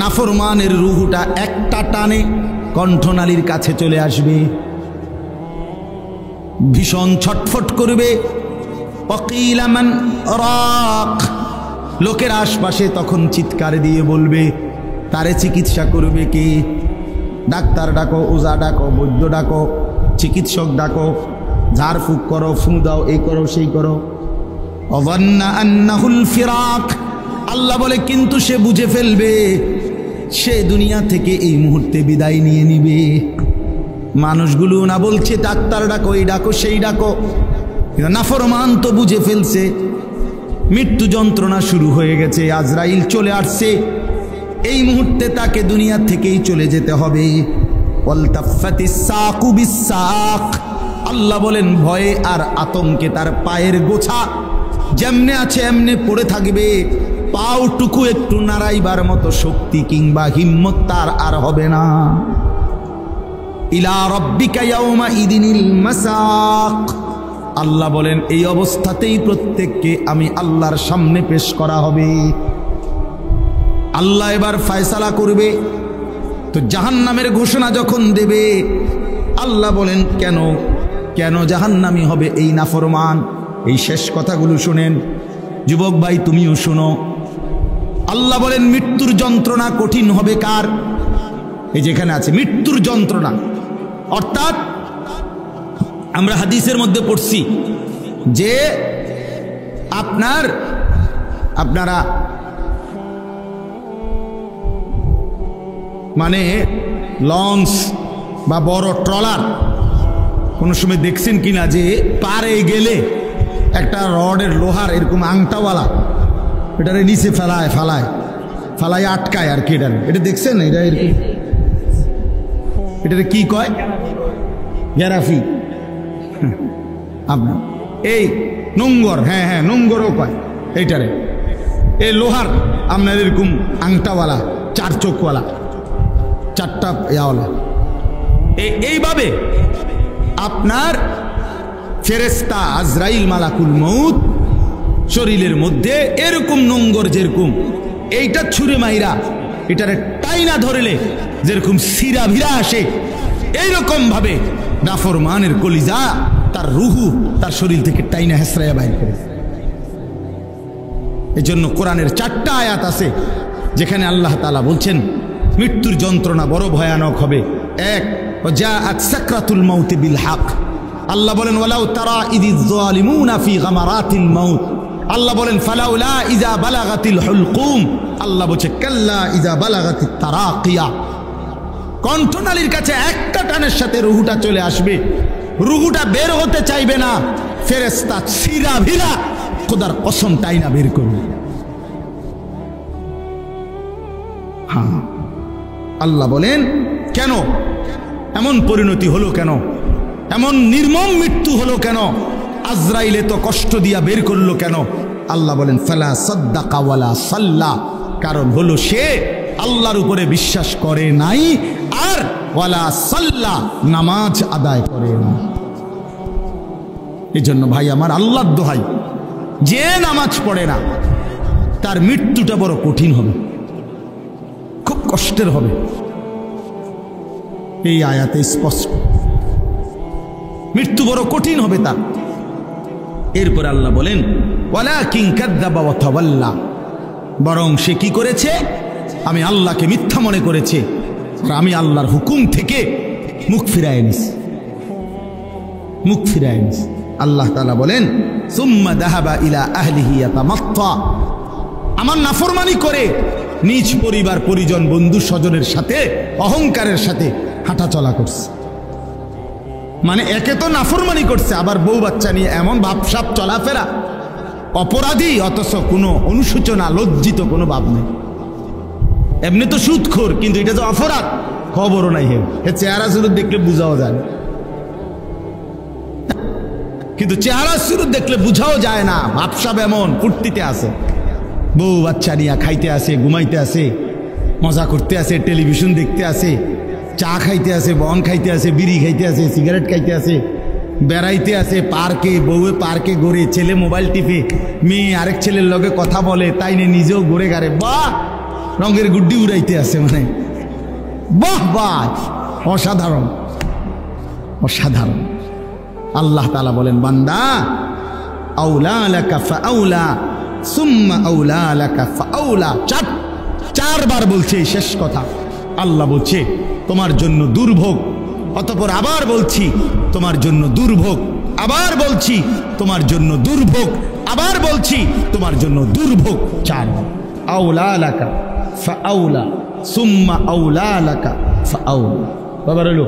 নাফরমানের রূহটা একটা টানে কণ্ঠনালীর কাছে চলে আসবে, ভীষণ ছটফট করবে। ওয়াকিলা মান রাক, লোকের আশপাশে তখন চিৎকার দিয়ে বলবে তারে চিকিৎসা করবে কে? ডাক্তার ডাকো, ওজা ডাকো, বৈদ্য ডাকো, চিকিৎসক ডাকো, ঝাড়ফুঁক করো, ফু দাও, এই করো সেই করো। ওয়ান্না আন্নাহুল ফিরাক, আল্লাহ বলে কিন্তু সে বুঝে ফেলবে সে দুনিয়া থেকে এই মুহূর্তে বিদায় নিয়ে নিবে। মানুষগুলো না বলছে ডাক্তার ডাকো, এই ডাকো সেই ডাকো, নাফরমান তো বুঝে ফেলছে মৃত্যু যন্ত্রণা শুরু হয়ে গেছে, আজরাইল চলে আসছে, এই মুহূর্তে তাকে দুনিয়া থেকেই চলে যেতে হবে। ওয়ালতাফাতিস সাকু বিসাক, আল্লাহ বলেন ভয়ে আর আতঙ্কে তার পায়ের গোছা যেমনে আছে এমনে পড়ে থাকবে, পাওটুকু একটু নাড়াইবার মতো শক্তি কিংবা হিম্মত তার আর হবে না। ইলা রাব্বিকা ইয়াউমা ইদিনিল মাসাক, আল্লাহ বলেন এই অবস্থাতেই প্রত্যেককে আমি আল্লাহর সামনে পেশ করা হবে। আল্লাহ এবার ফয়সালা করবে। তো জাহান্নামের ঘোষণা যখন দেবে, আল্লাহ বলেন কেন কেন জাহান্নামী হবে এই নাফরমান? এই শেষ কথাগুলো শুনেন যুবক ভাই, তুমিও শুনো। আল্লাহ বলেন মৃত্যুর যন্ত্রণা কঠিন হবে কার? এই যেখানে আছে মৃত্যুর যন্ত্রণা, অর্থাৎ আমরা হাদিসের মধ্যে পড়ছি যে আপনারা মানে লঞ্চ বা বড় ট্রলার কোনো সময় দেখছেন কিনা যে পারে গেলে একটা রডের লোহার এরকম আংটাওয়ালা এটারে নিচে ফালায় আটকায় আর কি, এটা দেখছেন? এটা এরকম, এটারে কি কয়? গ্যারাফি। আপনার এই নোংর, হ্যাঁ নোংরও কয় এইটারে। এই লোহার আপনার এরকম আংটাওয়ালা, চার চোখওয়ালা, চারটা ইয়াওয়ালা, এইভাবে আপনার ফেরেশতা আজরাইল মালাকুল মউত শরীরের মধ্যে এরকম নোংর, যেরকম এইটা ছুঁড়ে মাইরা এটারে টাইনা ধরলে যেরকম সিরা ভিরা আসে এইরকম ভাবে নাফরমানের কলিজা তার রুহু তার শরীর থেকে টাইনা হেসরাইয়া বাইর করে। এজন্য কোরআনের 4টা আয়াত আছে যেখানে আল্লাহ তাআলা বলছেন মৃত্যুর যন্ত্রণা বড় ভয়ানক হবে। এক, জাআত সাকরাতুল মাউত বিল হক। আল্লাহ বলেন ওয়ালাউ তারা ইযিজ যালিমুনা ফি গামারাতিল মাউত। আল্লাহ বলেন ফালাউলা ইযা বালাগাতিল হুলকুম। আল্লাহ বলছে কাল্লা ইযা বালাগাতিত তারাকিয়া। কণ্ঠনালীর কাছে একটা টানের সাথে রুহুটা চলে আসবে, রুহুটা বের হতে চাইবে না, ফেরেশতা সিরা ভিরা খোদার কসম টাইনা বের করবে। হ্যাঁ, আল্লাহ বলেন কেন এমন পরিণতি হলো, কেন এমন নির্মম মৃত্যু হলো, কেন আজরাইলে তো কষ্ট দিয়া বের করলো কেন? আল্লাহ বলেন ফালা সাদ্দাকা ওয়ালা সাল্লা। কারণ হলো সে আল্লাহর উপরে বিশ্বাস করে নাই, আর ওয়ালা সাল্লা নামাজ আদায় করে না। এই জন্য ভাই আমার, আল্লাহর দোহাই, যে নামাজ পড়ে না তার মৃত্যুটা বড় কঠিন হবে, খুব কষ্টের হবে। এই আয়াতে স্পষ্ট মৃত্যু বড় কঠিন হবে তার। এরপর আল্লাহ বলেন ওয়ালাকিন কাযযাবা ওয়া তাওয়াল্লা। বরং সে কি করেছে? আমি আল্লাহকে মিথ্যা মনে করেছে, আর আমি আল্লাহর হুকুম থেকে মুখ ফিরায় নিছি, মুখ ফিরায় নিছি। আল্লাহ তাআলা বলেন সুম্মা যাহাবা ইলা আহলিহি ইয়াতামাত্তা। আমার নাফরমানি করে নিজ পরিবার পরিজন বন্ধু স্বজনের সাথে অহংকারের সাথে হাঁটাচলা করছে। মানে একে তো নাফরমানি করছে, আবার বউ বাচ্চা নিয়ে এমন ভাবসাব চলাফেরা, অপরাধী অথচ কোনো অনুশোচনা লজ্জিত কোনো ভাব নেই। এমনি তো সুদখোর, কিন্তু এটা তো অপরাধ, খবরও নাই। হে চেহারা সুরত দেখলে বুঝাও যায়, কিন্তু চেহারা সুরত দেখলে বুঝাও যায় না। ভাবসাব এমন ফুর্তিতে আছে, বউ বাচ্চা নিয়ে খাইতে আসে, ঘুমাইতে আসে, মজা করতে আসে, টেলিভিশন দেখতে আসে, চা খাইতে আসে, বন খাইতে আসে, বিড়ি খাইতে আসে, সিগারেট খাইতে আসে, বেড়াইতে আসে পার্কে, বউয়ে পার্কে ঘুরে, ছেলে মোবাইল টিপে, মেয়ে আরেক ছেলের লগে কথা বলে, তাই নিয়ে নিজেও ঘুরে গাড়ে, বাহ রঙের গুড্ডি উড়াইতে আসে। মানে বাহ বাহ, অসাধারণ অসাধারণ। আল্লাহ তাআলা বলেন বান্দা আউলা লাকা ফাআউলা সুম্মা আউলা লাকা ফাআউলা। চারবার বলছে শেষ কথা। আল্লাহ বলছে তোমার জন্য দুর্ভোগ, অতঃপর আবার বলছি তোমার জন্য দুর্ভোগ, আবার বলছি তোমার জন্য দুর্ভোগ, আবার বলছি তোমার জন্য দুর্ভোগ। চারবার আউলা লাকা ফাআউলা সুম্মা আউলা লাকা ফাআউলা। বাবা রইল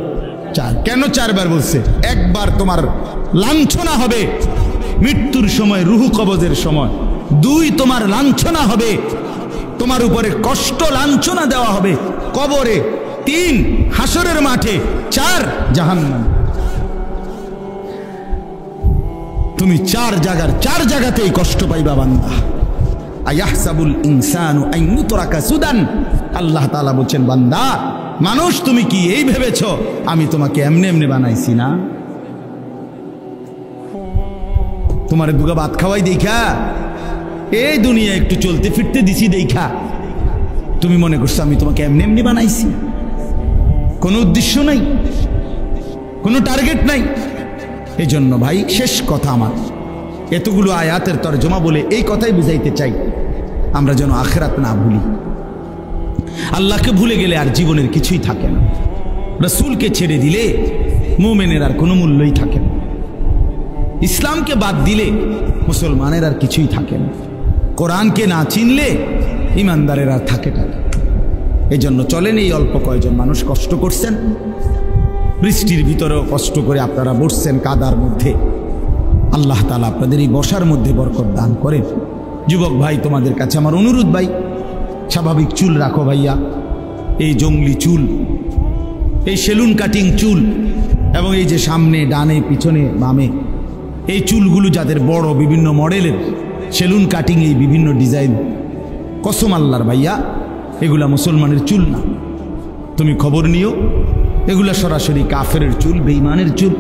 চার। কেন চারবার বলছে? একবার তোমার লাঞ্ছনা হবে মৃত্যুর সময়, রুহু কবজের সময়। দুই, তোমার লাঞ্ছনা হবে, তোমার উপরে কষ্ট লাঞ্ছনা দেওয়া হবে কবরে। তিন, হাসরের মাঠে। চার, জাহান্নাম। তুমি চার জায়গাতেই কষ্ট পাইবা বান্দা। আয়াহসাবুল ইনসানু আন ইউতরাকা সুদান। আল্লাহ তাআলা বলছেন বান্দা মানুষ তুমি কি এই ভেবেছ আমি তোমাকে এমনি এমনি বানাইছি না? তোমার দুগা ভাত খাওয়াই দেখা, এই দুনিয়া একটু চলতে ফিরতে দিছি দেখা তুমি মনে করছো আমি তোমাকে এমনি এমনি বানাইছি? কোনো উদ্দেশ্য নাই, কোনো টার্গেট নাই। এই জন্য ভাই শেষ কথা আমার, এতগুলো আয়াতের তরজমা বলে এই কথাই বুঝাইতে চাই আমরা যেন আখিরাত না ভুলি। আল্লাহকে ভুলে গেলে আর জীবনের কিছুই থাকে না। রাসূলকে ছেড়ে দিলে মুমিনের আর কোনো মূল্যই থাকে না। ইসলামকে বাদ দিলে মুসলমানের আর কিছুই থাকে না। কোরআনকে না চিনলে ইমানদারের আর থাকে না। এই জন্য চলেন, এই অল্প কয়েকজন মানুষ কষ্ট করছেন, বৃষ্টির ভিতরেও কষ্ট করে আপনারা বসছেন কাদার মধ্যে। আল্লাহ তাআলা আপনাদের এই বসার মধ্যে বরকত দান করেন। যুবক ভাই, তোমাদের কাছে আমার অনুরোধ ভাই, স্বাভাবিক চুল রাখো ভাইয়া। এই জঙ্গলি চুল, এই সেলুন কাটিং চুল, এবং এই যে সামনে ডানে পিছনে বামে এই চুলগুলো যাদের বড় বিভিন্ন মডেলের সেলুন কাটিং, এই বিভিন্ন ডিজাইন, কসম আল্লাহর ভাইয়া এগুলা মুসলমানের চুল না। তুমি খবর নিও, এগুলা সরাসরি কাফেরের চুল, বেঈমানের চুল,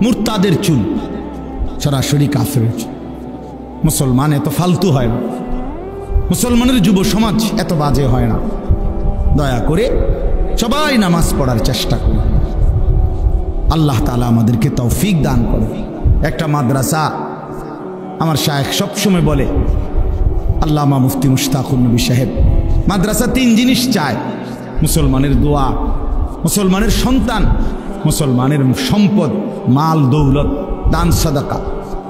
মুরতাদের চুল, সরাসরি কাফেরের চুল। মুসলমান এত ফালতু হয় না, মুসলমানের যুব সমাজ এত বাজে হয় না। দয়া করে সবাই নামাজ পড়ার চেষ্টা করি। আল্লাহ তাআলা আমাদেরকে তৌফিক দান করে। একটা মাদ্রাসা আমার শায়েখ সবসময় বলে, আল্লামা মুফতি মুশতাকুর নবী সাহেব, মাদ্রাসা 3 জিনিস চায়: মুসলমানের দোয়া, মুসলমানের সন্তান, মুসলমানের সম্পদ, মাল দৌলত, দান সাদাকা।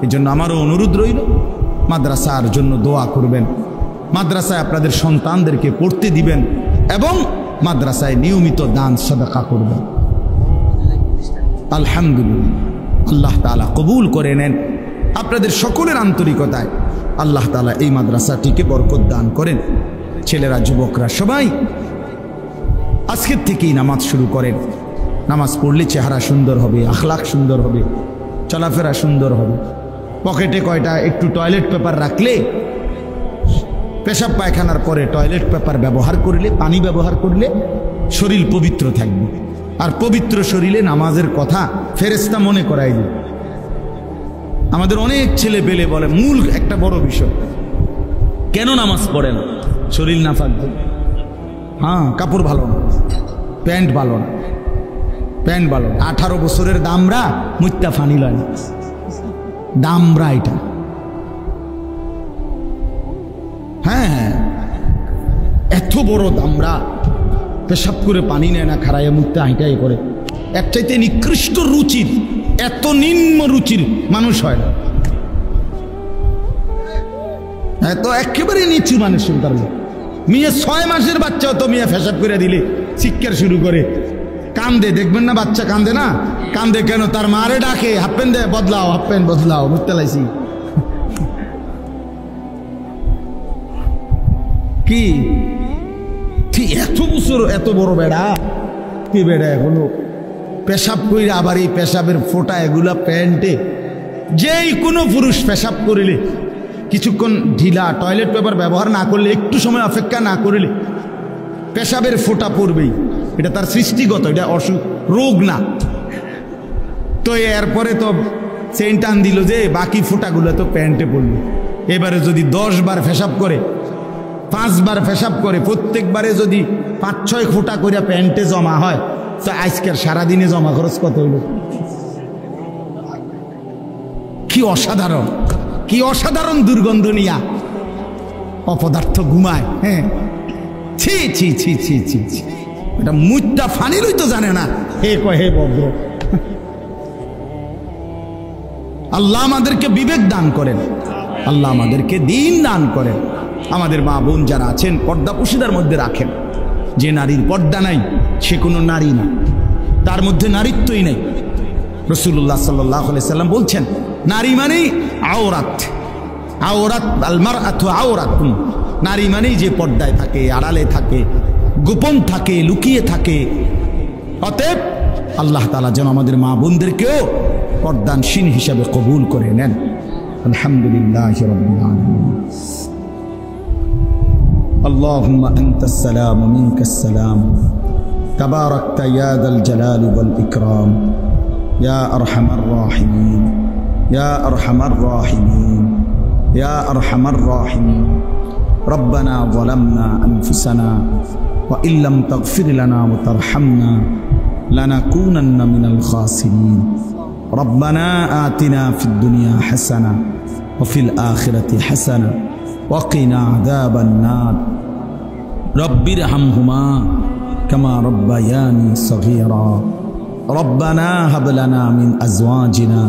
এই জন্য আমারও অনুরোধ রইল, মাদ্রাসার জন্য দোয়া করবেন, মাদ্রাসায় আপনাদের সন্তানদেরকে পড়তে দিবেন এবং মাদ্রাসায় নিয়মিত দান সাদাকা করবেন। আলহামদুলিল্লাহ, আল্লাহ তাআলা কবুল করে নেন। আপনাদের সকলের আন্তরিকতায় আল্লাহ তাআলা এই মাদ্রাসাটিকে বরকত দান করেন। ছেলেরা, যুবকরা সবাই আজকের থেকেই নামাজ শুরু করেন। নামাজ পড়লে চেহারা সুন্দর হবে, আখলাক সুন্দর হবে, চলাফেরা সুন্দর হবে। পকেটে কয়টা একটু টয়লেট পেপার রাখলে, পেশাব পায়খানার পরে টয়লেট পেপার ব্যবহার করলে, পানি ব্যবহার করলে শরীর পবিত্র থাকবে। আর পবিত্র শরীরে নামাজের কথা ফেরেশতা মনে করাই দিবে। আমাদের অনেক ছেলে পেলে বলে, মূল একটা বড় বিষয়, কেন নামাজ পড়ে না? শরীর না থাকবে। হ্যাঁ, কাপড় ভালো না, প্যান্ট ভালো না, প্যান্ট ভালো না। 18 বছরের দামরা মুত্তা ফানি লয় না, দামরা এটা। হ্যাঁ হ্যাঁ, এত বড় দামরা পেশাব করে পানি নেয় না, খাড়াইয়া মুত্তা হাইটাই করে। এক চাইতে নিকৃষ্ট রুচির, এত নিম্ন রুচির মানুষ হয় না, এত একেবারে নিচু মানুষের কারণে। মেয়ে 6 মাসের বাচ্চাও তো মেয়ে পেশাব করে দিলে চিৎকার শুরু করে, কান্দে। দেখবেন না বাচ্চা কান্দে না? কান্দে কেন? তার মারে ডাকে, হাফ প্যান্ট দে, বদলাও, হাফ প্যান্ট বদলাও, মুত্তা লাইছি। কি ঠিক এত বছর এত বড় বেড়া, কি বেড়া এখনো পেশাব কইরা, আবার এই পেশাবের ফোঁটা এগুলা প্যান্টে। যেই কোনো পুরুষ পেশাব করিলে কিছুক্ষণ ঢিলা, টয়লেট পেপার ব্যবহার না করলে, একটু সময় অপেক্ষা না করিলে পেশাবের ফোঁটা পড়বেই। এটা তার সৃষ্টিগত, এটা অসুখ, রোগ না। তো এরপরে তো চেইন টান দিল যে বাকি ফোঁটাগুলো তো প্যান্টে পড়লো। এবারে যদি 10 বার পেশাব করে, 5 বার পেশাব করে, প্রত্যেকবারে যদি 5-6 ফোঁটা করে প্যান্টে জমা হয়, তো আজকের সারাদিনে জমা খরচ কত হইল? কি অসাধারণ, কি অসাধারণ দুর্গন্ধ নিয়া অপদার্থ ঘুমায়। হ্যাঁ, ছি ছি ছি ছি ছি ছি, এটা মুত্তা ফানিলই তো জানে না। হে কয়, হে ভদ্র। আল্লাহ আমাদেরকে বিবেক দান করেন, আল্লাহ আমাদেরকে দিন দান করেন। আমাদের মা বোন যারা আছেন, পর্দা পুশিদার মধ্যে রাখেন। যে নারীর পর্দা নাই সে কোনো নারী না, তার মধ্যে নারীত্বই নেই। রাসূলুল্লাহ সাল্লাল্লাহু আলাইহি সাল্লাম বলছেন, নারী মানেই আওরাত, আওরাত আল মারআতু আওরাতুন। নারী মানেই যে পর্দায় থাকে, আড়ালে থাকে, গোপন থাকে, লুকিয়ে থাকে। অতএব আল্লাহ তাআলা যেন আমাদের মা বোনদেরকেও পর্দানশীল হিসাবে কবুল করে নেন। আলহামদুলিল্লাহি রাব্বিল আলামিন। اللهم أنت السلام ومنك السلام تباركت يا ذا الجلال والإكرام يا أرحم الراحمين يا أرحم الراحمين يا أرحم الراحمين ربنا ظلمنا أنفسنا وإن لم تغفر لنا وترحمنا لنكونن من الخاسرين ربنا آتنا في الدنيا حسنة وفي الآخرة حسنة وقنا عذاب النار رب ارحمهما كما ربياني صغيرا ربنا هب لنا من أزواجنا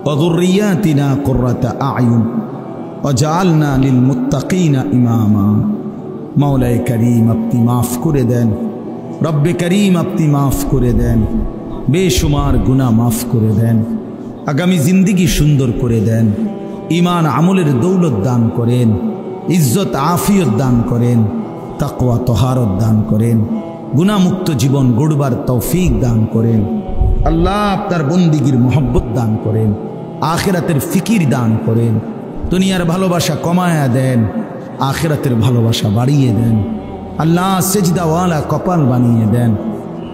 وذرياتنا قرة أعين وجعلنا للمتقين إماما مولاي كريم আপনি মাফ করে দেন, রব্বে করিম আপনি মাফ করে দেন, বেশুমার গুনাহ মাফ করে দেন, আগামী জিন্দেগি সুন্দর করে দেন, ঈমান আমলের দৌলত দান করেন, ইজ্জত আফিয়ত দান করেন, তাকওয়া তহারত দান করেন, গুনাহমুক্ত জীবন গড়বার তৌফিক দান করেন। আল্লাহ আপনার বন্দিগির মোহব্বত দান করেন, আখিরাতের ফিকির দান করেন, দুনিয়ার ভালোবাসা কমায়া দেন, আখিরাতের ভালোবাসা বাড়িয়ে দেন। আল্লাহ সেজদাওয়ালা কপাল বানিয়ে দেন,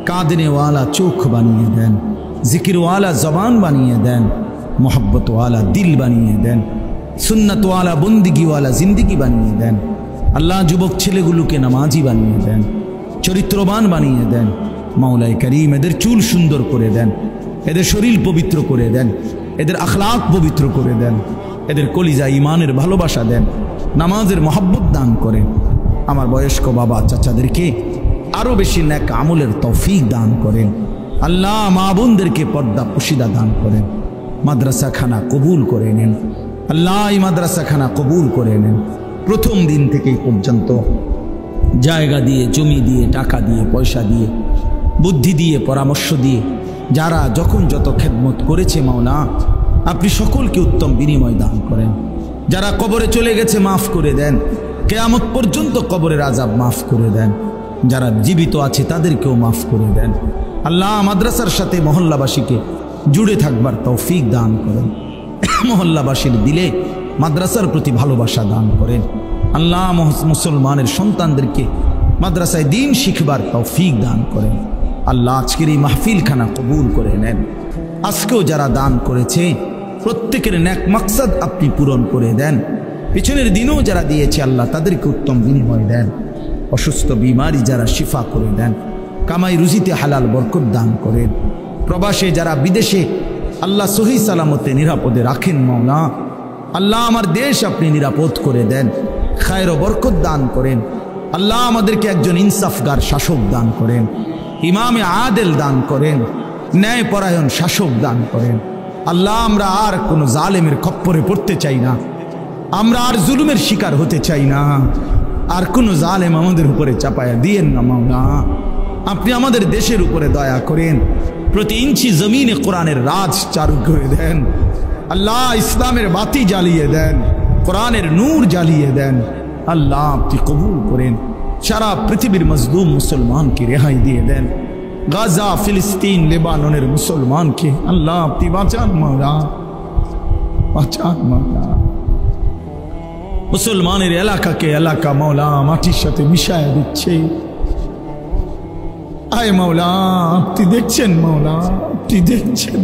কাঁদনেওয়ালা চোখ বানিয়ে দেন, জিকিরওয়ালা জবান বানিয়ে দেন, মোহব্বতওয়ালা দিল বানিয়ে দেন, সুন্নতওয়ালা বন্দিগিওয়ালা জিন্দিগি বানিয়ে দেন। আল্লাহ যুবক ছেলেগুলোকে নামাজি বানিয়ে দেন, চরিত্রবান বানিয়ে দেন। মাওলাই করিম এদের চুল সুন্দর করে দেন, এদের শরীর পবিত্র করে দেন, এদের আখলাক পবিত্র করে দেন, এদের কলিজা ইমানের ভালোবাসা দেন, নামাজের মহব্বত দান করেন। আমার বয়স্ক বাবা চাচাদেরকে আরো বেশি নেক আমলের তৌফিক দান করেন। আল্লাহ মা বোনদেরকে পর্দা পুশিদা দান করেন। মাদ্রাসা খানা কবুল করে নেন আল্লাহ, এই মাদ্রাসা খানা কবুল করে নেন। প্রথম দিন থেকে পর্যন্ত জায়গা দিয়ে, জমি দিয়ে, টাকা দিয়ে, পয়সা দিয়ে, বুদ্ধি দিয়ে, পরামর্শ দিয়ে যারা যখন যত খেদমত করেছে মাওলা, আপনি সকলকে উত্তম বিনিময় দান করেন। যারা কবরে চলে গেছে মাফ করে দেন, কিয়ামত পর্যন্ত কবরের আযাব মাফ করে দেন। যারা জীবিত আছে তাদেরকেও মাফ করে দেন। আল্লাহ মাদ্রাসার সাথে মহল্লাবাসীকে জুড়ে থাকবার তৌফিক দান করেন। মহল্লাবাসীর দিলে মাদ্রাসার প্রতি ভালোবাসা দান করেন। আল্লাহ মুসলমানের সন্তানদেরকে মাদ্রাসায় দ্বীন শিখবার তৌফিক দান করেন। আল্লাহ আজকের এই মাহফিলখানা কবুল করে নেন। আজকেও যারা দান করেছে প্রত্যেকের নেক মাকসাদ আপনি পূরণ করে দেন। পিছনের দিনেও যারা দিয়েছে আল্লাহ তাদেরকে উত্তম বিনিময় দেন। অসুস্থ বিমারি যারা শিফা করে দেন, কামাই রুজিতে হালাল বরকত দান করেন। প্রবাসে যারা বিদেশে আল্লাহ সহি সালামতে নিরাপদে রাখেন মাওলা, আল্লাহ আমার দেশ আপনি নিরাপদ করে দেন, খায়ের ও বরকত দান করেন। আল্লাহ আমাদেরকে একজন ইনসাফগার শাসক দান করেন, ইমামে আদেল দান করেন, ন্যায় পরায়ণ শাসক দান করেন। আল্লাহ আমরা আর কোনো জালেমের খপ্পরে পড়তে চাই না, আমরা আর জুলুমের শিকার হতে চাই না, আর কোনো জালেম আমাদের উপরে চাপায়া দিয়েন না মাওলা। আপনি আমাদের দেশের উপরে দয়া করেন, প্রতি ইঞ্চি জমিনে কোরআনের রাজ চালু করে দেন। আল্লাহ ইসলামের বাতি জ্বালিয়ে দেন, কোরআনের নূর জ্বালিয়ে দেন। আল্লাহ আপনি কবুল করেন। সারা পৃথিবীর মজলুম মুসলমানকে রেহাই দিয়ে দেন। গাজা, ফিলিস্তিন, লেবাননের মুসলমানকে আল্লাহ আপনি বাঁচান মাওলা, বাঁচান মাওলা। মুসলমানের এলাকাকে এলাকা মাওলা মাটির সাথে মিশায়া দিচ্ছে। আয় মাওলা আপনি দেখছেন, মাওলা আপনি দেখছেন,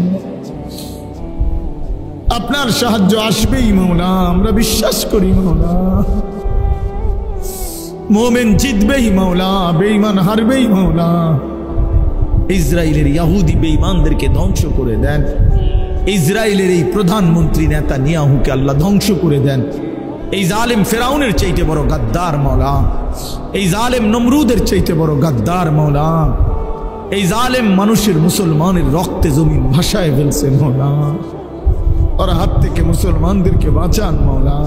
আপনার সাহায্য আসবেই মাওলা, আমরা বিশ্বাস করি মাওলা। মোমেন জিতবেই মাওলা, বেঈমান হারবেই মাওলা। ইসরায়েলের ইহুদি বেঈমানদেরকে ধ্বংস করে দেন। ইসরায়েলের এই প্রধানমন্ত্রী নেতানিয়াহুকে আল্লাহ ধ্বংস করে দেন। এই জালেম ফেরাউনের চাইতে বড় গাদ্দার মাওলা, এই জালেম নমরুদের চাইতে বড় গাদ্দার মাওলা। এই জালেম মানুষের, মুসলমানের রক্তে জমিন ভাসায় ফেলছে মাওলা। ওর হাত থেকে মুসলমানদেরকে বাঁচান মাওলা।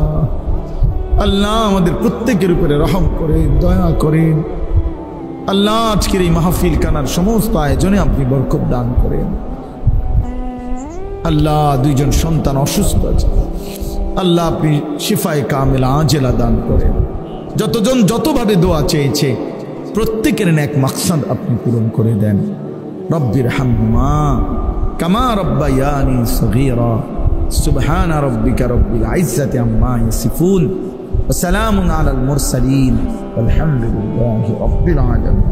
আল্লাহ আমাদের প্রত্যেকের উপরে রহম করেন, দয়া করেন। আল্লাহ আজকের এই মাহফিল কানার সমস্ত আয়োজনে আপনি বরকত দান করেন। আল্লাহ দুইজন সন্তান অসুস্থ আছে, আল্লাহ আপনি শিফায়ে কামিলা আজেলা দান করেন। যতজন যতভাবে দোয়া চেয়েছে প্রত্যেকের নেক মাকসাদ আপনি পূরণ করে দেন। রব্বির হামহুমা কামা রব্বায়ানি সগীরা। সুবহান রাব্বিকা রব্বিল ইজ্জাতি আম্মা ইয়াসিফুন ওয়া সালামুন আলাল মুরসালিন ওয়ালহামদুলিল্লাহি রাব্বিল আলামিন।